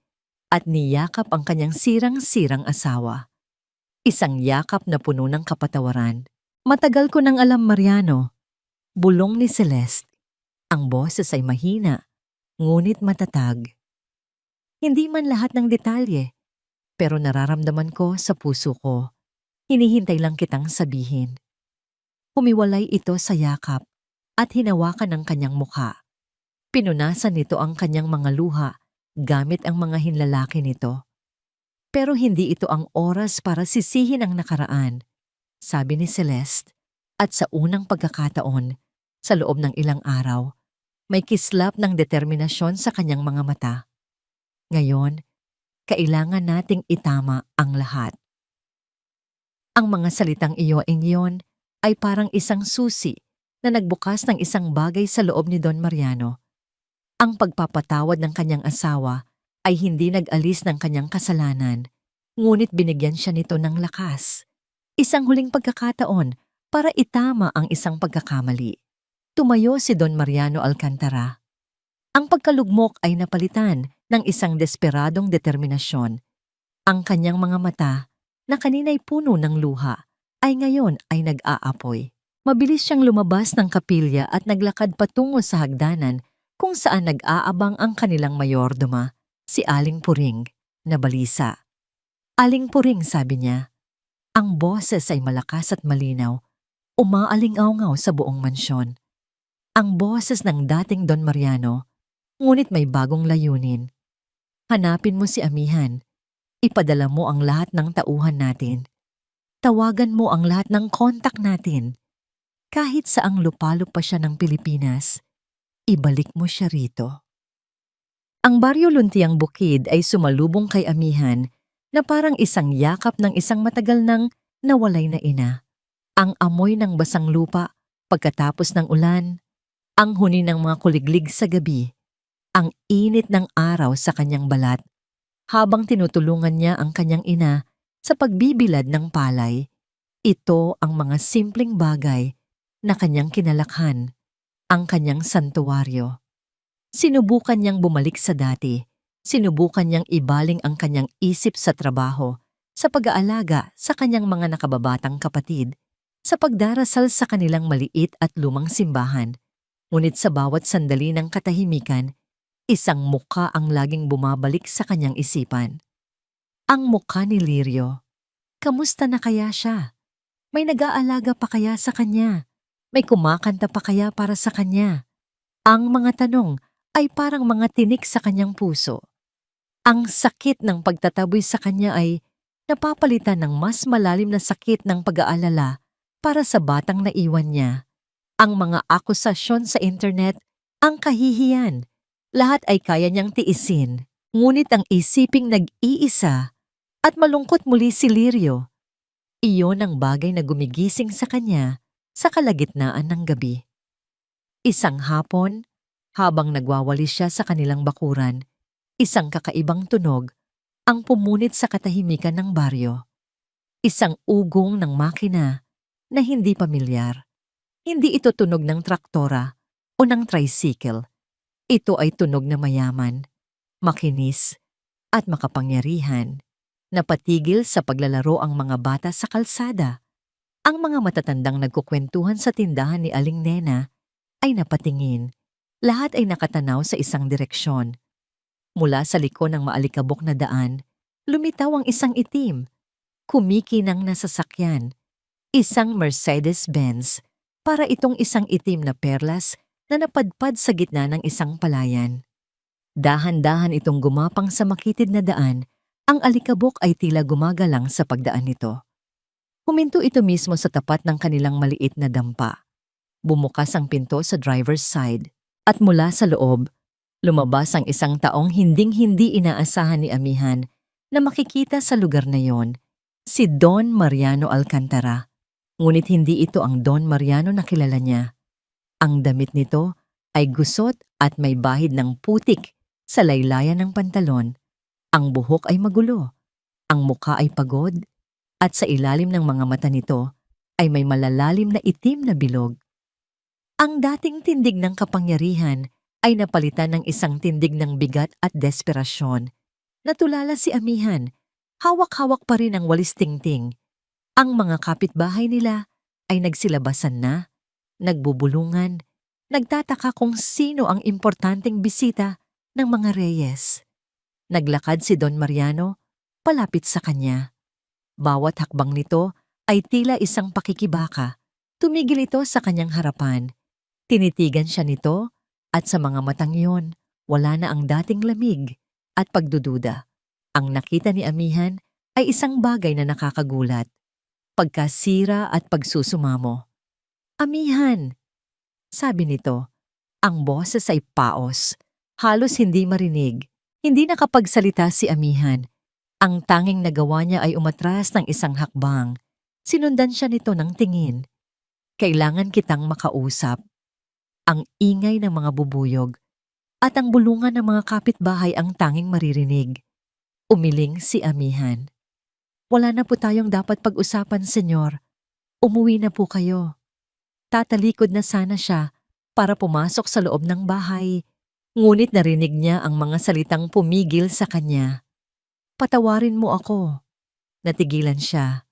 Speaker 1: at niyakap ang kanyang sirang-sirang asawa. Isang yakap na puno ng kapatawaran. Matagal ko nang alam, Mariano. Bulong ni Celeste. Ang boses ay mahina, ngunit matatag. Hindi man lahat ng detalye, pero nararamdaman ko sa puso ko. Hinihintay lang kitang sabihin. Humiwalay ito sa yakap at hinawakan ang kanyang mukha. Pinunasan nito ang kanyang mga luha gamit ang mga hinlalaki nito. Pero hindi ito ang oras para sisihin ang nakaraan, sabi ni Celeste. At sa unang pagkakataon, sa loob ng ilang araw, may kislap ng determinasyon sa kanyang mga mata. Ngayon, kailangan nating itama ang lahat. Ang mga salitang iyon ay parang isang susi na nagbukas ng isang bagay sa loob ni Don Mariano. Ang pagpapatawad ng kanyang asawa ay hindi nag-alis ng kanyang kasalanan, ngunit binigyan siya nito ng lakas. Isang huling pagkakataon para itama ang isang pagkakamali. Tumayo si Don Mariano Alcantara. Ang pagkalugmok ay napalitan ng isang desperadong determinasyon. Ang kanyang mga mata, na kanina'y puno ng luha, ay ngayon ay nag-aapoy. Mabilis siyang lumabas ng kapilya at naglakad patungo sa hagdanan kung saan nag-aabang ang kanilang mayordoma, si Aling Puring, na balisa. Aling Puring, sabi niya. Ang boses ay malakas at malinaw, umaaling-awngaw sa buong mansyon. Ang boses ng dating Don Mariano, ngunit may bagong layunin. Hanapin mo si Amihan. Ipadala mo ang lahat ng tauhan natin. Tawagan mo ang lahat ng kontak natin. Kahit saang lupalop pa siya ng Pilipinas, ibalik mo siya rito. Ang Baryo Luntiang Bukid ay sumalubong kay Amihan na parang isang yakap ng isang matagal nang nawalay na ina. Ang amoy ng basang lupa pagkatapos ng ulan, ang huni ng mga kuliglig sa gabi, ang init ng araw sa kanyang balat, habang tinutulungan niya ang kanyang ina sa pagbibilad ng palay. Ito ang mga simpleng bagay na kanyang kinalakhan, ang kanyang santuwaryo. Sinubukan niyang bumalik sa dati, Sinubukan niyang ibaling ang kanyang isip sa trabaho, sa pag-aalaga sa kanyang mga nakababatang kapatid, sa pagdarasal sa kanilang maliit at lumang simbahan. Ngunit sa bawat sandali ng katahimikan, isang mukha ang laging bumabalik sa kanyang isipan. Ang mukha ni Lirio. Kamusta na kaya siya? May nag-aalaga pa kaya sa kanya? May kumakanta pa kaya para sa kanya? Ang mga tanong ay parang mga tinik sa kanyang puso. Ang sakit ng pagtataboy sa kanya ay napapalitan ng mas malalim na sakit ng pag-aalala para sa batang naiwan niya. Ang mga akusasyon sa internet, ang kahihiyan, lahat ay kaya niyang tiisin. Ngunit ang isiping nag-iisa at malungkot muli si Lirio. Iyon ang bagay na gumigising sa kanya sa kalagitnaan ng gabi. Isang hapon, habang nagwawalis siya sa kanilang bakuran, isang kakaibang tunog ang pumunit sa katahimikan ng baryo. Isang ugong ng makina na hindi pamilyar. Hindi ito tunog ng traktora o ng tricycle. Ito ay tunog na mayaman, makinis, at makapangyarihan. Napatigil sa paglalaro ang mga bata sa kalsada. Ang mga matatandang nagkukwentuhan sa tindahan ni Aling Nena ay napatingin. Lahat ay nakatanaw sa isang direksyon. Mula sa liko ng maalikabok na daan, lumitaw ang isang itim. Kumikinang na sasakyan. Isang Mercedes-Benz, para itong isang itim na perlas na napadpad sa gitna ng isang palayan. Dahan-dahan itong gumapang sa makitid na daan, ang alikabok ay tila gumagalang sa pagdaan nito. Huminto ito mismo sa tapat ng kanilang maliit na dampa. Bumukas ang pinto sa driver's side at mula sa loob, lumabas ang isang taong hinding-hindi inaasahan ni Amihan na makikita sa lugar na yon, si Don Mariano Alcantara. Ngunit hindi ito ang Don Mariano na kilala niya. Ang damit nito ay gusot at may bahid ng putik sa laylayan ng pantalon. Ang buhok ay magulo, ang mukha ay pagod, at sa ilalim ng mga mata nito ay may malalalim na itim na bilog. Ang dating tindig ng kapangyarihan ay napalitan ng isang tindig ng bigat at desperasyon. Natulala si Amihan, hawak-hawak pa rin ang walis tingting. Ang mga kapitbahay nila ay nagsilabasan na, nagbubulungan, nagtataka kung sino ang importanteng bisita ng mga Reyes. Naglakad si Don Mariano palapit sa kanya. Bawat hakbang nito ay tila isang pakikibaka. Tumigil ito sa kanyang harapan. Tinitigan siya nito at sa mga matang iyon, wala na ang dating lamig at pagdududa. Ang nakita ni Amihan ay isang bagay na nakakagulat. Pagkasira at pagsusumamo. Amihan, sabi nito, ang boses ay paos. Halos hindi marinig. Hindi nakapagsalita si Amihan. Ang tanging nagawa niya ay umatras ng isang hakbang. Sinundan siya nito ng tingin. Kailangan kitang makausap. Ang ingay ng mga bubuyog at ang bulungan ng mga kapitbahay ang tanging maririnig. Umiling si Amihan. Wala na po tayong dapat pag-usapan, senyor. Umuwi na po kayo. Tatalikod na sana siya para pumasok sa loob ng bahay. Ngunit narinig niya ang mga salitang pumigil sa kanya. Patawarin mo ako. Natigilan siya.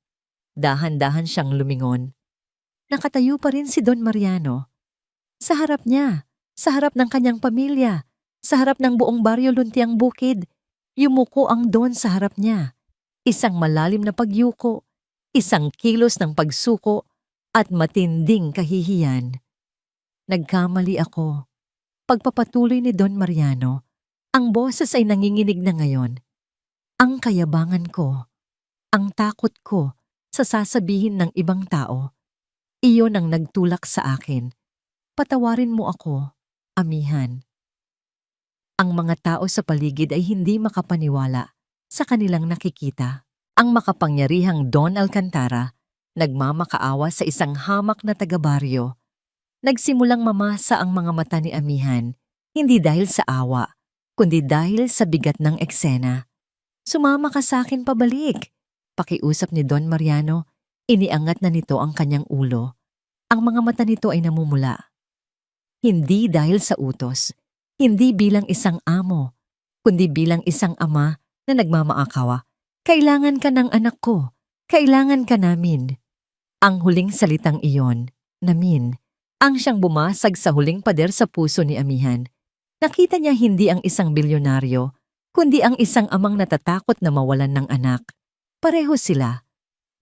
Speaker 1: Dahan-dahan siyang lumingon. Nakatayo pa rin si Don Mariano. Sa harap niya, sa harap ng kanyang pamilya, sa harap ng buong baryo Luntiang Bukid, yumuko ang Don sa harap niya. Isang malalim na pagyuko, isang kilos ng pagsuko, at matinding kahihiyan. Nagkamali ako. Pagpapatuloy ni Don Mariano, ang boses ay nanginginig na ngayon. Ang kayabangan ko, ang takot ko sa sasabihin ng ibang tao, iyon ang nagtulak sa akin. Patawarin mo ako, Amihan. Ang mga tao sa paligid ay hindi makapaniwala sa kanilang nakikita. Ang makapangyarihang Don Alcantara, nagmamakaawa sa isang hamak na taga-baryo. Nagsimulang mamasa ang mga mata ni Amihan, hindi dahil sa awa, kundi dahil sa bigat ng eksena. Sumama ka sa akin pabalik. Pakiusap ni Don Mariano, iniangat na nito ang kanyang ulo. Ang mga mata nito ay namumula. Hindi dahil sa utos, hindi bilang isang amo, kundi bilang isang ama na nagmamaakawa. Kailangan ka ng anak ko. Kailangan ka namin. Ang huling salitang iyon, namin, ang siyang bumasag sa huling pader sa puso ni Amihan. Nakita niya hindi ang isang bilyonaryo, kundi ang isang amang natatakot na mawalan ng anak. Pareho sila.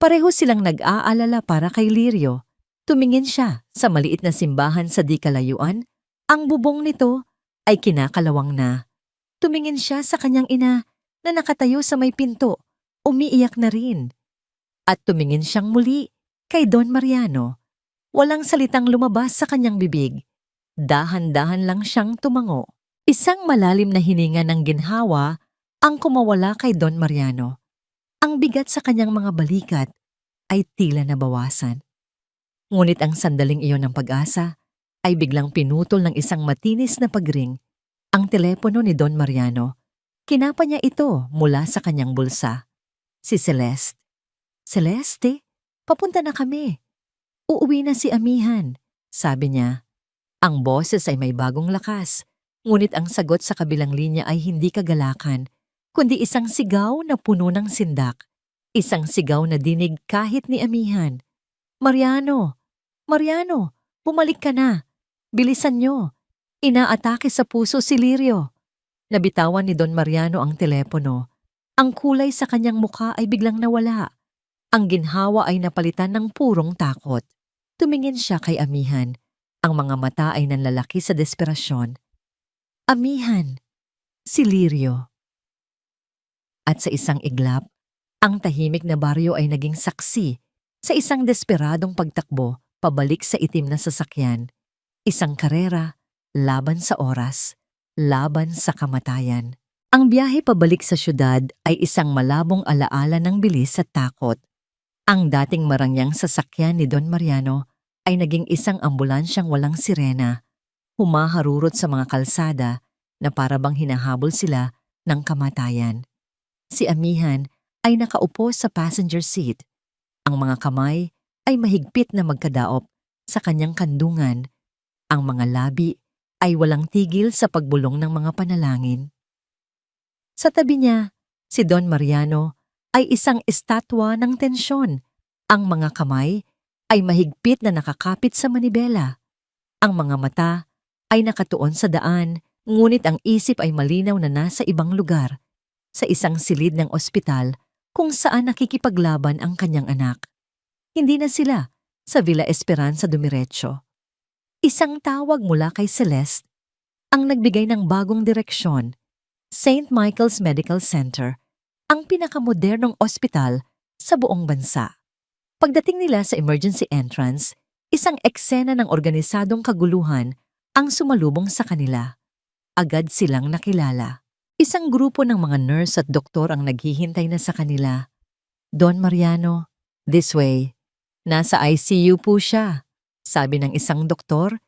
Speaker 1: Pareho silang nag-aalala para kay Lirio. Tumingin siya sa maliit na simbahan sa di kalayuan. Ang bubong nito ay kinakalawang na. Tumingin siya sa kanyang ina na nakatayo sa may pinto, umiiyak na rin. At tumingin siyang muli kay Don Mariano. Walang salitang lumabas sa kanyang bibig. Dahan-dahan lang siyang tumango. Isang malalim na hininga ng ginhawa ang kumawala kay Don Mariano. Ang bigat sa kanyang mga balikat ay tila nabawasan. Ngunit ang sandaling iyon ng pag-asa ay biglang pinutol ng isang matinis na pagring. Ang telepono ni Don Mariano. Kinapa niya ito mula sa kanyang bulsa. Si Celeste. Celeste, papunta na kami. Uuwi na si Amihan, sabi niya. Ang boses ay may bagong lakas, ngunit ang sagot sa kabilang linya ay hindi kagalakan, kundi isang sigaw na puno ng sindak. Isang sigaw na dinig kahit ni Amihan. Mariano! Mariano! Bumalik ka na! Bilisan niyo! Inaatake sa puso si Lirio. Nabitawan ni Don Mariano ang telepono. Ang kulay sa kanyang mukha ay biglang nawala. Ang ginhawa ay napalitan ng purong takot. Tumingin siya kay Amihan. Ang mga mata ay nanlalaki sa desperasyon. Amihan! Si Lirio. At sa isang iglap, ang tahimik na baryo ay naging saksi sa isang desperadong pagtakbo pabalik sa itim na sasakyan. Isang karera, laban sa oras, laban sa kamatayan. Ang biyahe pabalik sa syudad ay isang malabong alaala ng bilis at takot. Ang dating marangyang sasakyan ni Don Mariano ay naging isang ambulansyang walang sirena, humaharurot sa mga kalsada na parabang hinahabol sila ng kamatayan. Si Amihan ay nakaupo sa passenger seat. Ang mga kamay ay mahigpit na magkadaop sa kanyang kandungan. Ang mga labi ay walang tigil sa pagbulong ng mga panalangin. Sa tabi niya, si Don Mariano ay isang estatwa ng tensyon. Ang mga kamay ay mahigpit na nakakapit sa manibela. Ang mga mata ay nakatuon sa daan, ngunit ang isip ay malinaw na nasa ibang lugar, sa isang silid ng ospital kung saan nakikipaglaban ang kanyang anak. Hindi na sila sa Villa Esperanza Dumiretso. Isang tawag mula kay Celeste ang nagbigay ng bagong direksyon. St. Michael's Medical Center, ang pinakamodernong ospital sa buong bansa. Pagdating nila sa emergency entrance, isang eksena ng organisadong kaguluhan ang sumalubong sa kanila. Agad silang nakilala. Isang grupo ng mga nurse at doktor ang naghihintay na sa kanila. Don Mariano, this way. Nasa ICU po siya, sabi ng isang doktor.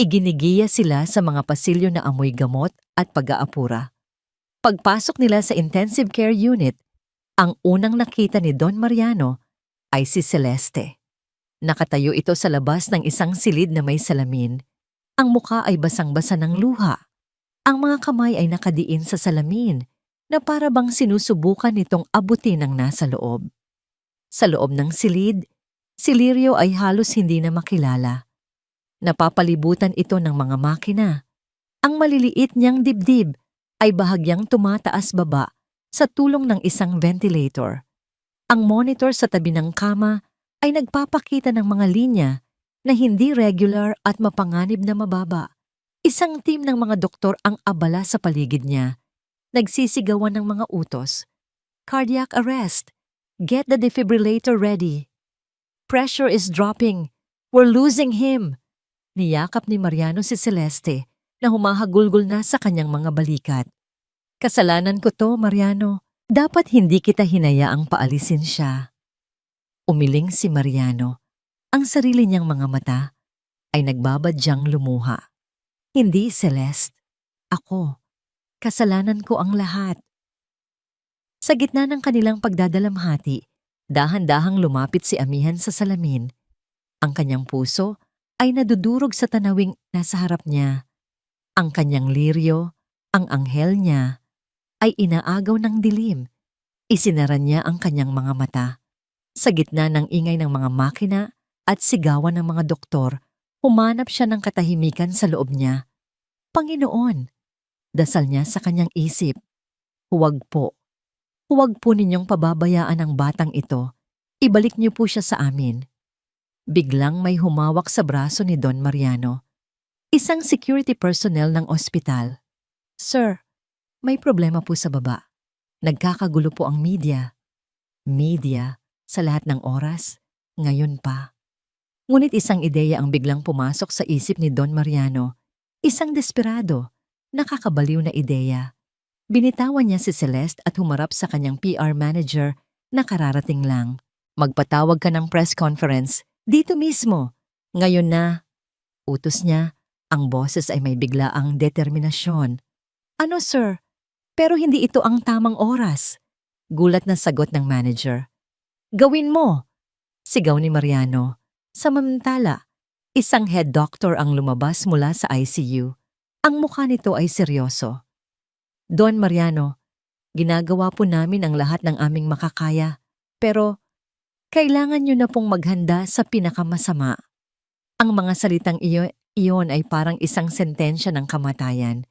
Speaker 1: Iginigiya sila sa mga pasilyo na amoy gamot at pag-aapura. Pagpasok nila sa intensive care unit, ang unang nakita ni Don Mariano ay si Celeste. Nakatayo ito sa labas ng isang silid na may salamin. Ang mukha ay basang-basa ng luha. Ang mga kamay ay nakadiin sa salamin na para bang sinusubukan nitong abutin ang nasa loob. Sa loob ng silid, si Lirio ay halos hindi na makilala. Napapalibutan ito ng mga makina. Ang maliliit niyang dibdib ay bahagyang tumataas baba sa tulong ng isang ventilator. Ang monitor sa tabi ng kama ay nagpapakita ng mga linya na hindi regular at mapanganib na mababa. Isang team ng mga doktor ang abala sa paligid niya. Nagsisigawan ng mga utos. Cardiac arrest. Get the defibrillator ready. Pressure is dropping. We're losing him. Niyakap ni Mariano si Celeste na humahagulgol na sa kanyang mga balikat. Kasalanan ko to, Mariano. Dapat hindi kita hinayaang paalisin siya. Umiling si Mariano. Ang sarili niyang mga mata ay nagbabadyang lumuha. Hindi, Celeste. Ako. Kasalanan ko ang lahat. Sa gitna ng kanilang pagdadalamhati, dahan-dahang lumapit si Amihan sa salamin. Ang kanyang puso ay nadudurog sa tanawing nasa harap niya. Ang kanyang Lirio, ang anghel niya, ay inaagaw ng dilim. Isinara niya ang kanyang mga mata. Sa gitna ng ingay ng mga makina at sigawan ng mga doktor, humanap siya ng katahimikan sa loob niya. Panginoon, dasal niya sa kanyang isip. Huwag po. Huwag po ninyong pababayaan ang batang ito. Ibalik niyo po siya sa amin. Biglang may humawak sa braso ni Don Mariano. Isang security personnel ng ospital. Sir, may problema po sa baba. Nagkakagulo po ang media. Media, sa lahat ng oras, ngayon pa. Ngunit isang ideya ang biglang pumasok sa isip ni Don Mariano. Isang desperado, nakakabaliw na ideya. Binitawan niya si Celeste at humarap sa kanyang PR manager na kararating lang. Magpatawag ka ng press conference dito mismo. Ngayon na. Utos niya, ang boses ay may biglaang determinasyon. Ano sir? Pero hindi ito ang tamang oras. Gulat na sagot ng manager. Gawin mo! Sigaw ni Mariano. Samantala, isang head doctor ang lumabas mula sa ICU. Ang mukha nito ay seryoso. Don Mariano, ginagawa po namin ang lahat ng aming makakaya, pero kailangan nyo na pong maghanda sa pinakamasama. Ang mga salitang iyon ay parang isang sentensya ng kamatayan.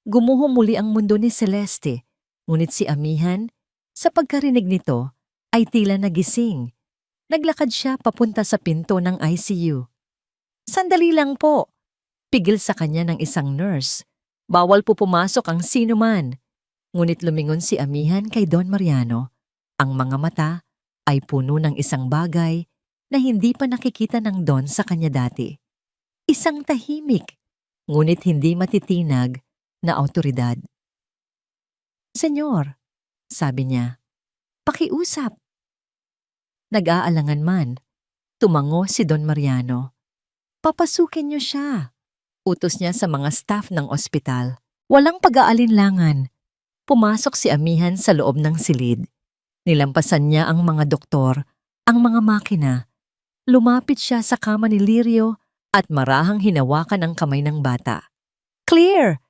Speaker 1: Gumuho muli ang mundo ni Celeste, ngunit si Amihan, sa pagkarinig nito, ay tila nagising. Naglakad siya papunta sa pinto ng ICU. Sandali lang po. Pigil sa kanya ng isang nurse. Bawal po pumasok ang sino man. Ngunit lumingon si Amihan kay Don Mariano. Ang mga mata ay puno ng isang bagay na hindi pa nakikita ng Don sa kanya dati. Isang tahimik, ngunit hindi matitinag na awtoridad. Senyor, sabi niya, pakiusap. Nag-aalangan man, tumango si Don Mariano. Papasukin niyo siya. Utos niya sa mga staff ng ospital. Walang pag-aalinlangan. Pumasok si Amihan sa loob ng silid. Nilampasan niya ang mga doktor, ang mga makina. Lumapit siya sa kama ni Lirio at marahang hinawakan ang kamay ng bata. Clear!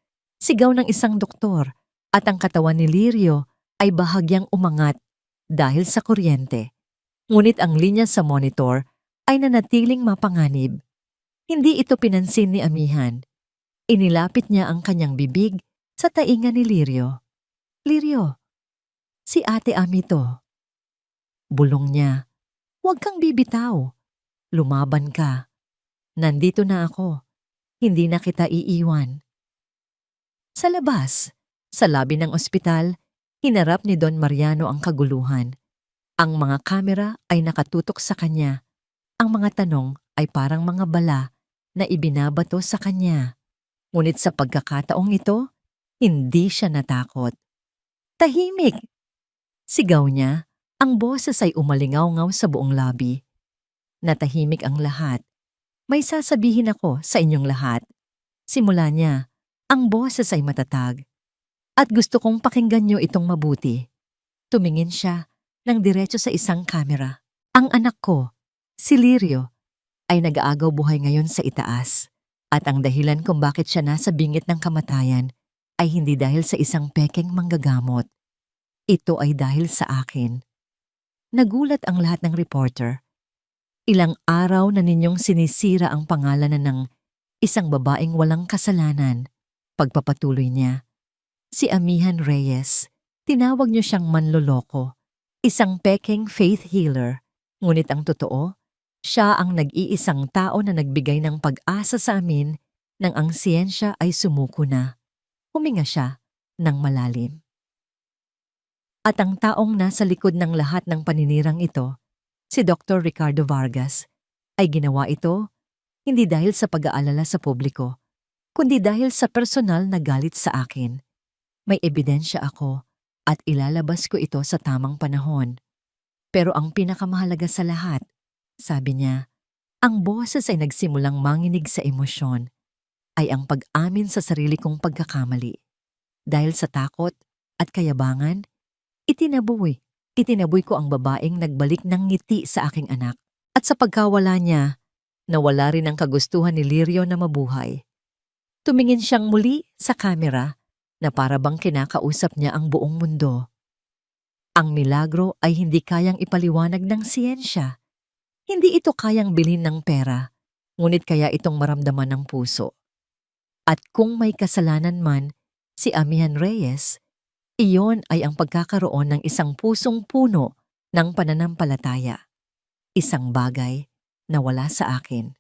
Speaker 1: Sigaw ng isang doktor at ang katawan ni Lirio ay bahagyang umangat dahil sa kuryente. Ngunit ang linya sa monitor ay nanatiling mapanganib. Hindi ito pinansin ni Amihan. Inilapit niya ang kanyang bibig sa tainga ni Lirio. Lirio, si Ate Ami to. Bulong niya, huwag kang bibitaw. Lumaban ka. Nandito na ako. Hindi na kita iiwan. Sa labas, sa labi ng ospital, hinarap ni Don Mariano ang kaguluhan. Ang mga kamera ay nakatutok sa kanya. Ang mga tanong ay parang mga bala na ibinabato sa kanya. Ngunit sa pagkakataong ito, hindi siya natakot. Tahimik! Sigaw niya, ang boses ay umalingaw-ngaw sa buong labi. Natahimik ang lahat. May sasabihin ako sa inyong lahat. Simula niya, ang boses ay matatag. At gusto kong pakinggan niyo itong mabuti. Tumingin siya ng diretso sa isang kamera. Ang anak ko, si Lirio, ay nag-aagaw buhay ngayon sa itaas. At ang dahilan kung bakit siya nasa bingit ng kamatayan ay hindi dahil sa isang pekeng manggagamot. Ito ay dahil sa akin. Nagulat ang lahat ng reporter. Ilang araw na ninyong sinisira ang pangalan ng isang babaeng walang kasalanan. Pagpapatuloy niya. Si Amihan Reyes, tinawag niyo siyang manloloko. Isang pekeng faith healer. Ngunit ang totoo, siya ang nag-iisang tao na nagbigay ng pag-asa sa amin nang ang siyensya ay sumuko na. Huminga siya ng malalim. At ang taong nasa likod ng lahat ng paninirang ito, si Dr. Ricardo Vargas, ay ginawa ito hindi dahil sa pag-aalala sa publiko, kundi dahil sa personal na galit sa akin. May ebidensya ako at ilalabas ko ito sa tamang panahon. Pero ang pinakamahalaga sa lahat, sabi niya, ang boses ay nagsimulang manginig sa emosyon, ay ang pag-amin sa sarili kong pagkakamali. Dahil sa takot at kayabangan, itinaboy ko ang babaeng nagbalik ng ngiti sa aking anak. At sa pagkawala niya, nawala rin ang kagustuhan ni Lirio na mabuhay. Tumingin siyang muli sa kamera, na para bang kinakausap niya ang buong mundo. Ang milagro ay hindi kayang ipaliwanag ng siyensya. Hindi ito kayang bilhin ng pera, ngunit kaya itong maramdaman ng puso. At kung may kasalanan man si Amihan Reyes, iyon ay ang pagkakaroon ng isang pusong puno ng pananampalataya. Isang bagay na wala sa akin.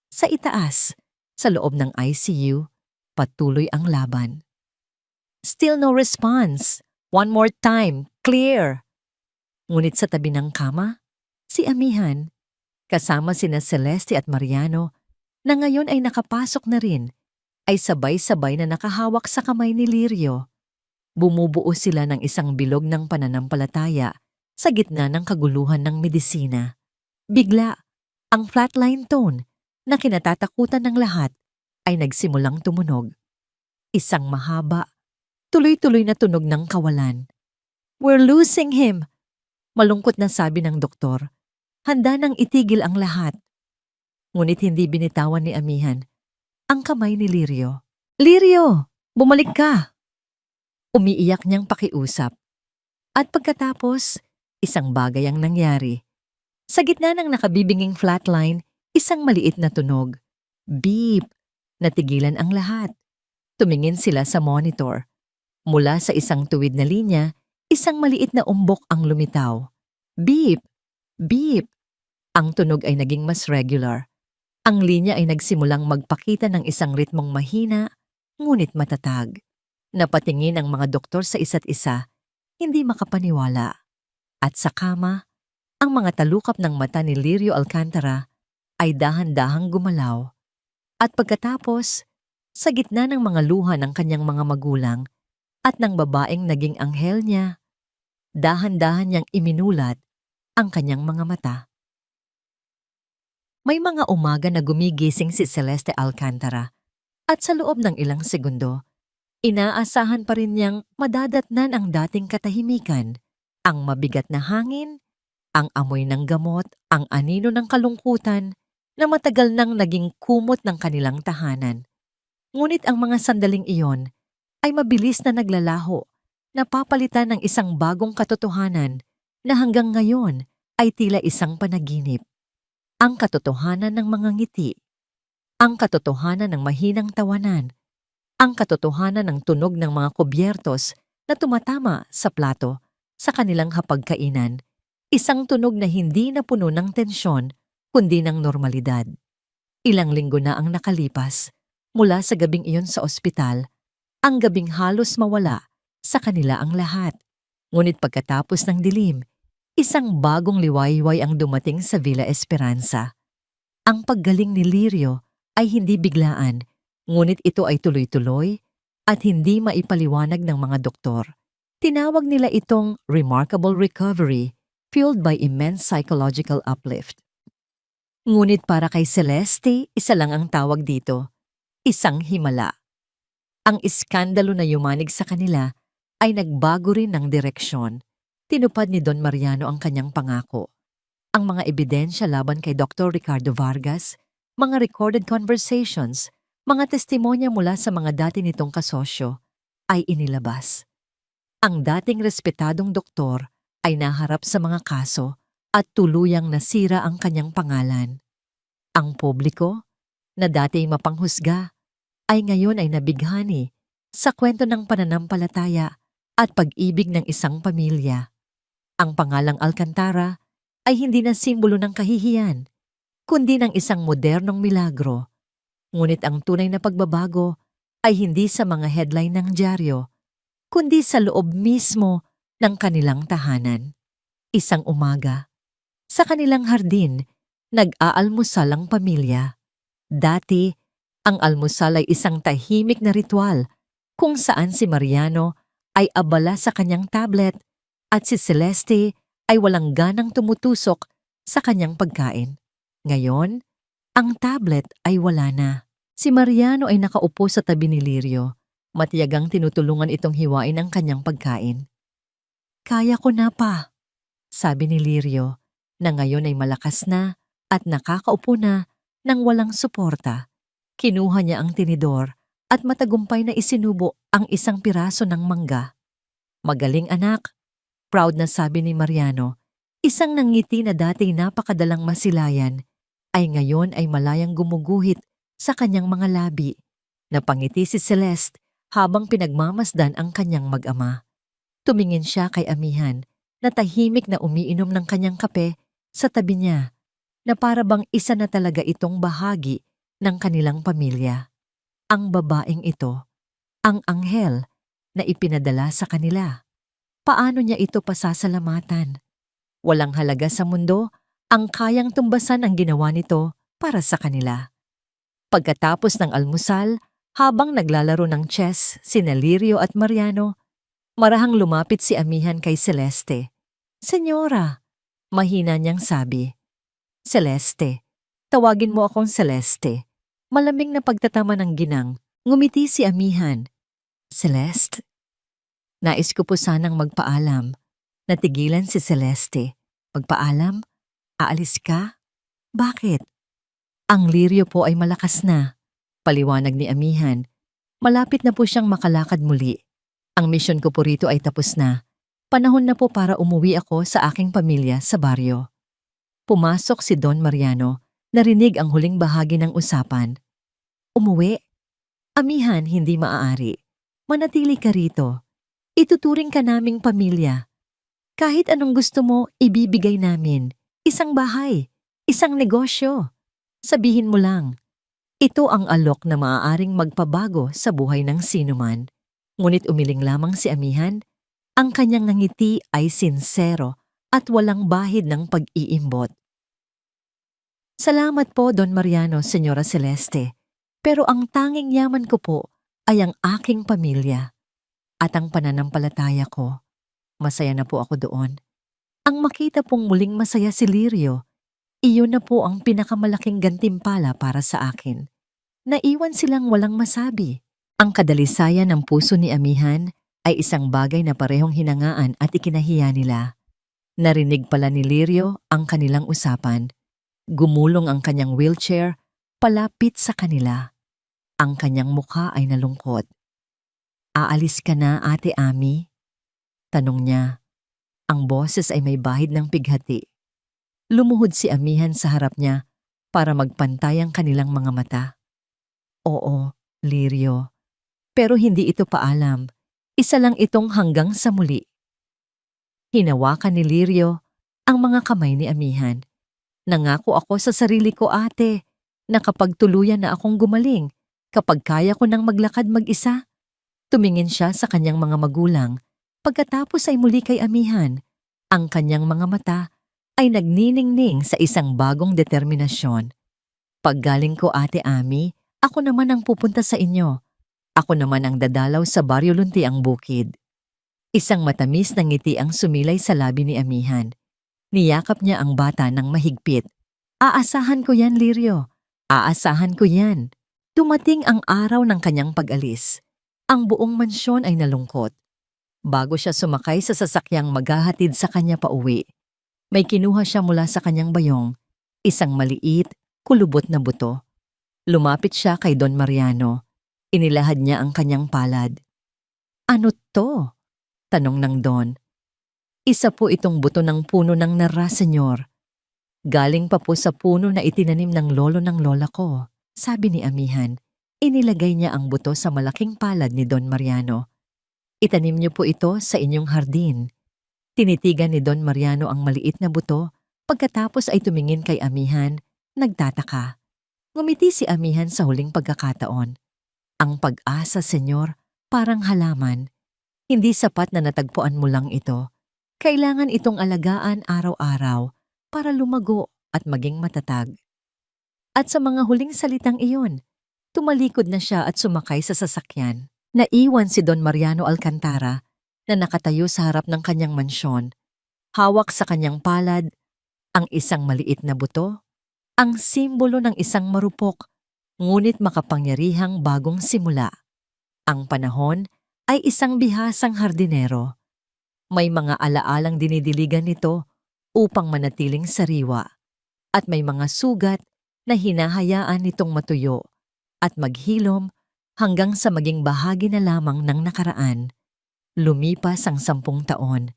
Speaker 1: Sa itaas, sa loob ng ICU, patuloy ang laban. Still no response. One more time, clear. Ngunit sa tabi ng kama, si Amihan, kasama sina Celeste at Mariano, na ngayon ay nakapasok na rin, ay sabay-sabay na nakahawak sa kamay ni Lirio. Bumubuo sila ng isang bilog ng pananampalataya sa gitna ng kaguluhan ng medisina. Bigla, ang flatline tone na kinatatakutan ng lahat ay nagsimulang tumunog. Isang mahaba, tuloy-tuloy na tunog ng kawalan. "We're losing him!" Malungkot na sabi ng doktor. Handa nang itigil ang lahat. Ngunit hindi binitawan ni Amihan ang kamay ni Lirio. "Lirio, bumalik ka!" Umiiyak niyang pakiusap. At pagkatapos, isang bagay ang nangyari. Sa gitna ng nakabibinging flatline, isang maliit na tunog. Beep! Natigilan ang lahat. Tumingin sila sa monitor. Mula sa isang tuwid na linya, isang maliit na umbok ang lumitaw. Beep! Beep! Ang tunog ay naging mas regular. Ang linya ay nagsimulang magpakita ng isang ritmong mahina, ngunit matatag. Napatingin ang mga doktor sa isa't isa, hindi makapaniwala. At sa kama, ang mga talukap ng mata ni Lirio Alcantara ay dahan-dahang gumalaw. At pagkatapos, sa gitna ng mga luha ng kanyang mga magulang at ng babaeng naging anghel niya, dahan-dahan niyang iminulat ang kanyang mga mata. May mga umaga na gumigising si Celeste Alcantara at sa loob ng ilang segundo, inaasahan pa rin niyang madadatnan ang dating katahimikan, ang mabigat na hangin, ang amoy ng gamot, ang anino ng kalungkutan na matagal nang naging kumot ng kanilang tahanan. Ngunit ang mga sandaling iyon ay mabilis na naglalaho, napapalitan ng isang bagong katotohanan na hanggang ngayon ay tila isang panaginip. Ang katotohanan ng mga ngiti, ang katotohanan ng mahinang tawanan, ang katotohanan ng tunog ng mga kubyertos na tumatama sa plato sa kanilang hapagkainan, isang tunog na hindi na puno ng tensyon kundi ng normalidad. Ilang linggo na ang nakalipas mula sa gabing iyon sa ospital, ang gabing halos mawala sa kanila ang lahat. Ngunit pagkatapos ng dilim, isang bagong liwayway ang dumating sa Villa Esperanza. Ang paggaling ni Lirio ay hindi biglaan, ngunit ito ay tuloy-tuloy at hindi maipaliwanag ng mga doktor. Tinawag nila itong remarkable recovery fueled by immense psychological uplift. Ngunit para kay Celeste, isa lang ang tawag dito, isang himala. Ang iskandalo na yumanig sa kanila ay nagbago rin ng direksyon. Tinupad ni Don Mariano ang kanyang pangako. Ang mga ebidensya laban kay Dr. Ricardo Vargas, mga recorded conversations, mga testimonya mula sa mga dati nitong kasosyo, ay inilabas. Ang dating respetadong doktor ay naharap sa mga kaso at tuluyang nasira ang kanyang pangalan. Ang publiko, na dati mapanghusga, ay ngayon ay nabighani sa kwento ng pananampalataya at pag-ibig ng isang pamilya. Ang pangalang Alcantara ay hindi na simbolo ng kahihiyan, kundi ng isang modernong milagro. Ngunit ang tunay na pagbabago ay hindi sa mga headline ng dyaryo, kundi sa loob mismo ng kanilang tahanan. Isang umaga, sa kanilang hardin, nag-aalmusal ang pamilya. Dati, ang almusal ay isang tahimik na ritual kung saan si Mariano ay abala sa kanyang tablet at si Celeste ay walang ganang tumutusok sa kanyang pagkain. Ngayon, ang tablet ay wala na. Si Mariano ay nakaupo sa tabi ni Lirio, matiyagang tinutulungan itong hiwain ang kanyang pagkain. "Kaya ko na pa," sabi ni Lirio, na ngayon ay malakas na at nakakaupo na nang walang suporta. Kinuha niya ang tinidor at matagumpay na isinubo ang isang piraso ng mangga. "Magaling anak," proud na sabi ni Mariano. Isang nangiti na dati napakadalang masilayan ay ngayon ay malayang gumuguhit sa kanyang mga labi. Napangiti si Celeste habang pinagmamasdan ang kanyang mag-ama. Tumingin siya kay amihan na tahimik na umiinom ng kanyang kape sa tabi niya, na para bang isa na talaga itong bahagi ng kanilang pamilya. Ang babaeng ito, ang anghel na ipinadala sa kanila. Paano niya ito pasasalamatan? Walang halaga sa mundo ang kayang tumbasan ang ginawa nito para sa kanila. Pagkatapos ng almusal, habang naglalaro ng chess sina Lirio at Mariano, marahang lumapit si amihan kay Celeste. "Senyora," mahina niyang sabi. "Celeste, tawagin mo akong Celeste." Malamig na pagtatama ng ginang, ngumiti si amihan. "Celeste? Nais ko po sanang magpaalam." Natigilan si Celeste. "Magpaalam? Aalis ka? Bakit?" "Ang Lirio po ay malakas na," paliwanag ni amihan. "Malapit na po siyang makalakad muli. Ang misyon ko po rito ay tapos na. Panahon na po para umuwi ako sa aking pamilya sa baryo." Pumasok si Don Mariano, narinig ang huling bahagi ng usapan. "Umuwi? Amihan, hindi maaari. Manatili ka rito. Ituturing ka naming pamilya. Kahit anong gusto mo, ibibigay namin. Isang bahay, isang negosyo. Sabihin mo lang." Ito ang alok na maaaring magpabago sa buhay ng sinuman. Ngunit umiling lamang si amihan. Ang kanyang ngiti ay sinsero at walang bahid ng pag-iimbot. "Salamat po, Don Mariano, Senyora Celeste. Pero ang tanging yaman ko po ay ang aking pamilya at ang pananampalataya ko. Masaya na po ako doon. Ang makita pong muling masaya si Lirio, iyon na po ang pinakamalaking gantimpala para sa akin." Naiwan silang walang masabi. Ang kadalisayan ng puso ni amihan ay isang bagay na parehong hinangaan at ikinahiya nila. Narinig pala ni Lirio ang kanilang usapan. Gumulong ang kanyang wheelchair palapit sa kanila. Ang kanyang mukha ay nalungkot. "Aalis ka na, Ate Ami?" tanong niya. Ang boses ay may bahid ng pighati. Lumuhod si amihan sa harap niya para magpantay ang kanilang mga mata. "Oo, Lirio. Pero hindi ito paalam. Isa lang itong hanggang sa muli." Hinawakan ni Lirio ang mga kamay ni amihan. "Nangako ako sa sarili ko, ate, na kapag tuluyan na akong gumaling, kapag kaya ko nang maglakad mag-isa." Tumingin siya sa kanyang mga magulang. Pagkatapos ay muli kay amihan. Ang kanyang mga mata ay nagniningning sa isang bagong determinasyon. "Paggaling ko, Ate Ami, ako naman ang pupunta sa inyo. Ako naman ang dadalaw sa Baryo Lunti ang bukid." Isang matamis na ngiti ang sumilay sa labi ni amihan. Niyakap niya ang bata ng mahigpit. "Aasahan ko yan, Lirio. Aasahan ko yan." Dumating ang araw ng kanyang pag-alis. Ang buong mansyon ay nalungkot. Bago siya sumakay sa sasakyang maghahatid sa kanya pauwi, may kinuha siya mula sa kanyang bayong, isang maliit, kulubot na buto. Lumapit siya kay Don Mariano. Inilahad niya ang kanyang palad. "Ano to?" tanong ng Don. "Isa po itong buto ng puno ng nara, senyor. Galing pa po sa puno na itinanim ng lolo ng lola ko," sabi ni amihan. Inilagay niya ang buto sa malaking palad ni Don Mariano. "Itanim niyo po ito sa inyong hardin." Tinitigan ni Don Mariano ang maliit na buto, pagkatapos ay tumingin kay amihan, nagtataka. Ngumiti si amihan sa huling pagkakataon. "Ang pag-asa, senyor, parang halaman. Hindi sapat na natagpuan mo lang ito. Kailangan itong alagaan araw-araw para lumago at maging matatag." At sa mga huling salitang iyon, tumalikod na siya at sumakay sa sasakyan. Naiwan si Don Mariano Alcantara na nakatayo sa harap ng kanyang mansyon. Hawak sa kanyang palad ang isang maliit na buto, ang simbolo ng isang marupok, ngunit makapangyarihang bagong simula. Ang panahon ay isang bihasang hardinero. May mga alaalang dinidiligan nito upang manatiling sariwa, at may mga sugat na hinahayaan nitong matuyo at maghilom hanggang sa maging bahagi na lamang ng nakaraan. Lumipas ang 10 taon.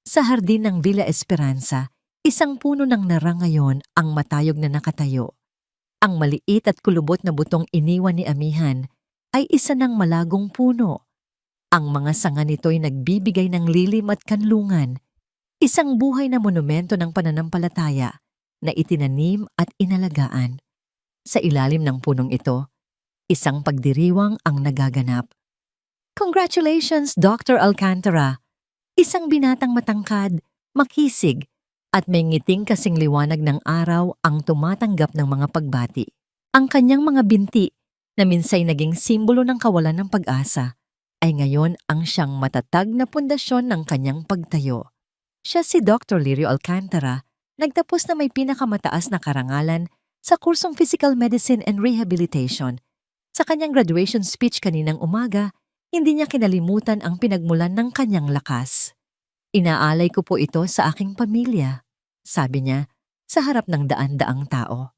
Speaker 1: Sa hardin ng Villa Esperanza, isang puno ng nara ngayon ang matayog na nakatayo. Ang maliit at kulubot na butong iniwan ni Amihan ay isa ng malagong puno. Ang mga sanga nito'y nagbibigay ng lilim at kanlungan, isang buhay na monumento ng pananampalataya na itinanim at inalagaan. Sa ilalim ng punong ito, isang pagdiriwang ang nagaganap. Congratulations, Dr. Alcantara! Isang binatang matangkad, makisig, at may ngiting kasing liwanag ng araw ang tumatanggap ng mga pagbati. Ang kanyang mga binti, na minsay naging simbolo ng kawalan ng pag-asa, ay ngayon ang siyang matatag na pundasyon ng kanyang pagtayo. Siya si Dr. Lirio Alcantara, nagtapos na may pinakamataas na karangalan sa kursong Physical Medicine and Rehabilitation. Sa kanyang graduation speech kaninang umaga, hindi niya kinalimutan ang pinagmulan ng kanyang lakas. Inaalay ko po ito sa aking pamilya, sabi niya sa harap ng daan-daang tao.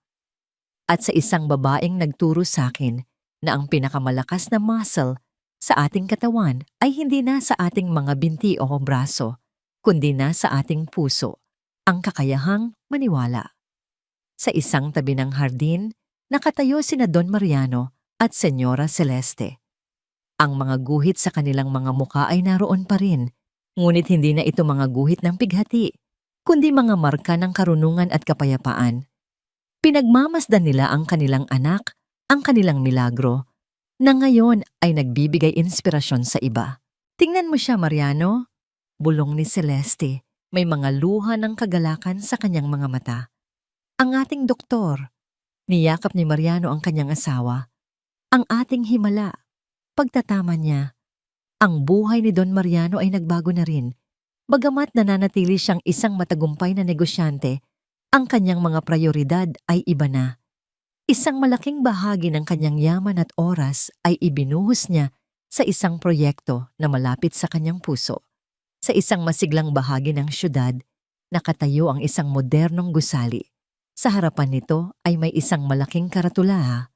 Speaker 1: At sa isang babaeng nagturo sa akin na ang pinakamalakas na muscle sa ating katawan ay hindi na sa ating mga binti o braso, kundi na sa ating puso, ang kakayahang maniwala. Sa isang tabi ng hardin, nakatayo sina Don Mariano at Senyora Celeste. Ang mga guhit sa kanilang mga muka ay naroon pa rin, ngunit hindi na ito mga guhit ng pighati, kundi mga marka ng karunungan at kapayapaan. Pinagmamasdan nila ang kanilang anak, ang kanilang milagro, na ngayon ay nagbibigay inspirasyon sa iba. Tingnan mo siya, Mariano, bulong ni Celeste, may mga luha ng kagalakan sa kanyang mga mata. Ang ating doktor, niyakap ni Mariano ang kanyang asawa, ang ating himala. Pagtatama niya, ang buhay ni Don Mariano ay nagbago na rin. Bagamat nananatili siyang isang matagumpay na negosyante, ang kanyang mga prioridad ay iba na. Isang malaking bahagi ng kanyang yaman at oras ay ibinuhos niya sa isang proyekto na malapit sa kanyang puso. Sa isang masiglang bahagi ng syudad, nakatayo ang isang modernong gusali. Sa harapan nito ay may isang malaking karatula,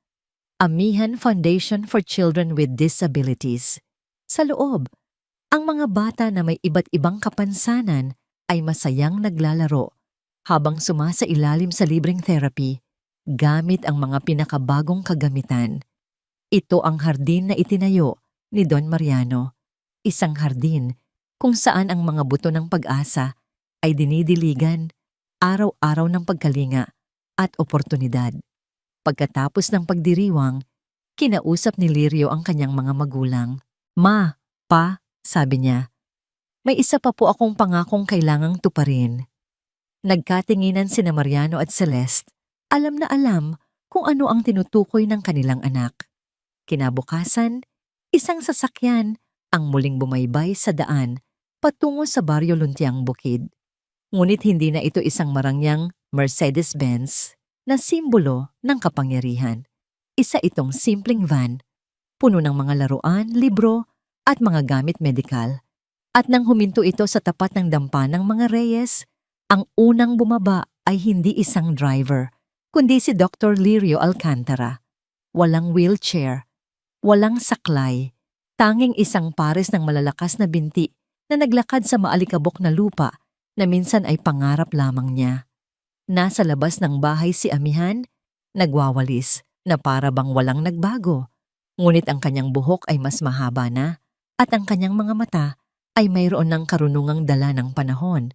Speaker 1: Amihan Foundation for Children with Disabilities. Sa loob, ang mga bata na may iba't ibang kapansanan ay masayang naglalaro habang sumasailalim sa libreng therapy gamit ang mga pinakabagong kagamitan. Ito ang hardin na itinayo ni Don Mariano, isang hardin kung saan ang mga buto ng pag-asa ay dinidiligan araw-araw ng pagkalinga at oportunidad. Pagkatapos ng pagdiriwang, kinausap ni Lirio ang kanyang mga magulang. Ma, pa, sabi niya, may isa pa po akong pangakong kailangang tuparin. Nagkatinginan sina Mariano at Celeste, alam na alam kung ano ang tinutukoy ng kanilang anak. Kinabukasan, isang sasakyan ang muling bumaybay sa daan patungo sa Baryo Luntiang Bukid. Ngunit hindi na ito isang marangyang Mercedes-Benz na simbolo ng kapangyarihan. Isa itong simpleng van, puno ng mga laruan, libro at mga gamit medikal. At nang huminto ito sa tapat ng dampa ng mga Reyes, ang unang bumaba ay hindi isang driver, kundi si Dr. Lirio Alcantara. Walang wheelchair, walang saklay, tanging isang pares ng malalakas na binti na naglakad sa maalikabok na lupa na minsan ay pangarap lamang niya. Nasa labas ng bahay si Amihan, nagwawalis na para bang walang nagbago. Ngunit ang kanyang buhok ay mas mahaba na at ang kanyang mga mata ay mayroon ng karunungang dala ng panahon.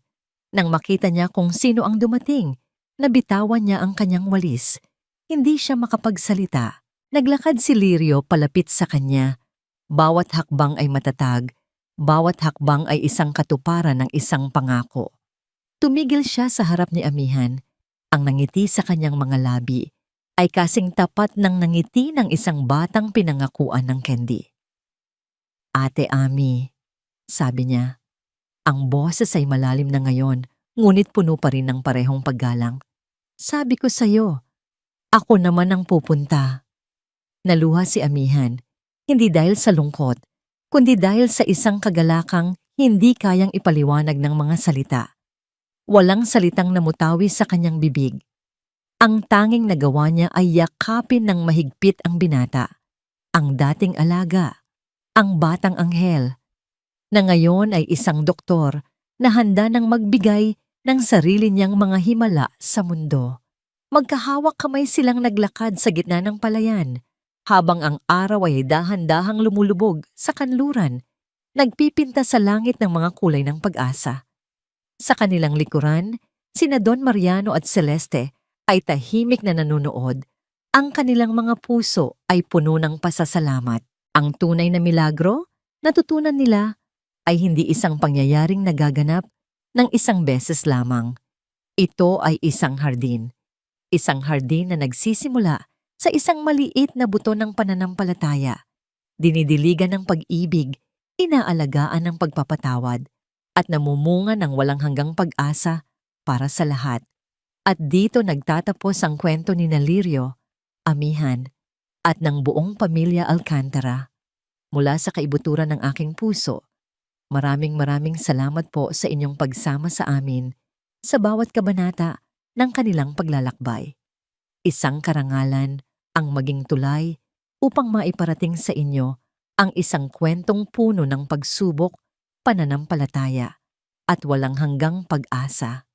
Speaker 1: Nang makita niya kung sino ang dumating, nabitawan niya ang kanyang walis. Hindi siya makapagsalita. Naglakad si Lirio palapit sa kanya. Bawat hakbang ay matatag, bawat hakbang ay isang katuparan ng isang pangako. Tumigil siya sa harap ni Amihan. Ang nangiti sa kanyang mga labi ay kasing tapat ng nangiti ng isang batang pinangakuan ng candy. Ate Ami, sabi niya. Ang boses ay malalim na ngayon, ngunit puno pa rin ng parehong paggalang. Sabi ko sa'yo, ako naman ang pupunta. Naluha si Amihan, hindi dahil sa lungkot, kundi dahil sa isang kagalakang hindi kayang ipaliwanag ng mga salita. Walang salitang namutawi sa kanyang bibig. Ang tanging nagawa niya ay yakapin ng mahigpit ang binata. ang dating alaga, ang batang anghel, na ngayon ay isang doktor na handa nang magbigay ng sarili niyang mga himala sa mundo. Magkahawak kamay silang naglakad sa gitna ng palayan, habang ang araw ay dahan-dahang lumulubog sa kanluran, nagpipinta sa langit ng mga kulay ng pag-asa. Sa kanilang likuran, sina Don Mariano at Celeste ay tahimik na nanunood. Ang kanilang mga puso ay puno ng pasasalamat. Ang tunay na milagro, natutunan nila, ay hindi isang pangyayaring nagaganap ng isang beses lamang. Ito ay isang hardin. Isang hardin na nagsisimula sa isang maliit na buto ng pananampalataya. Dinidiligan ng pag-ibig, inaalagaan ng pagpapatawad, at namumunga ng walang hanggang pag-asa para sa lahat. At dito nagtatapos ang kwento ni Lirio, Amihan, at ng buong pamilya Alcantara. Mula sa kaibuturan ng aking puso, maraming salamat po sa inyong pagsama sa amin sa bawat kabanata ng kanilang paglalakbay. Isang karangalan ang maging tulay upang maiparating sa inyo ang isang kwentong puno ng pagsubok, pananampalataya, at walang hanggang pag-asa.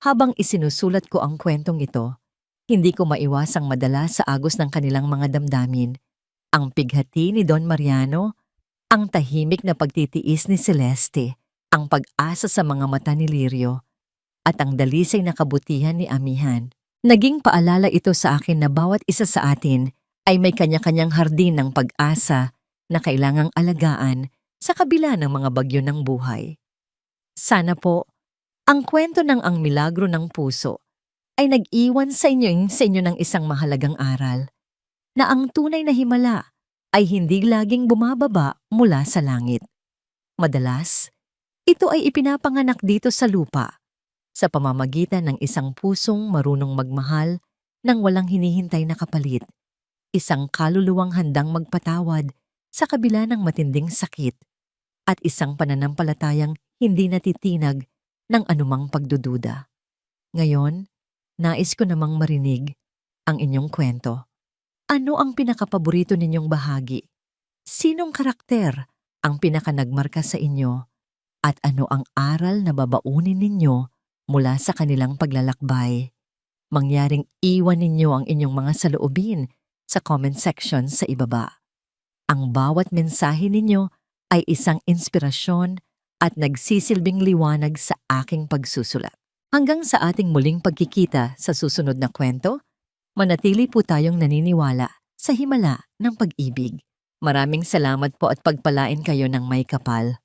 Speaker 1: Habang isinusulat ko ang kwentong ito, hindi ko maiwasang madala sa agos ng kanilang mga damdamin, ang pighati ni Don Mariano, ang tahimik na pagtitiis ni Celeste, ang pag-asa sa mga mata ni Lirio, at ang dalisay na kabutihan ni Amihan. Naging paalala ito sa akin na bawat isa sa atin ay may kanya-kanyang hardin ng pag-asa na kailangang alagaan sa kabila ng mga bagyo ng buhay. Sana po, ang kwento ng Ang Milagro ng Puso ay nag-iwan sa inyo ng isang mahalagang aral, na ang tunay na himala ay hindi laging bumababa mula sa langit. Madalas, ito ay ipinapanganak dito sa lupa, sa pamamagitan ng isang pusong marunong magmahal ng walang hinihintay na kapalit, isang kaluluwang handang magpatawad sa kabila ng matinding sakit, at isang pananampalatayang hindi natitinag ng anumang pagdududa. Ngayon, nais ko namang marinig ang inyong kwento. Ano ang pinakapaborito ninyong bahagi? Sinong karakter ang pinakanagmarka sa inyo? At ano ang aral na babaunin ninyo mula sa kanilang paglalakbay? Mangyaring iwan ninyo ang inyong mga saloobin sa comment section sa ibaba. Ang bawat mensahe ninyo ay isang inspirasyon at nagsisilbing liwanag sa aking pagsusulat. Hanggang sa ating muling pagkikita sa susunod na kwento, manatili po tayong naniniwala sa himala ng pag-ibig. Maraming salamat po at pagpalain kayo ng may kapal.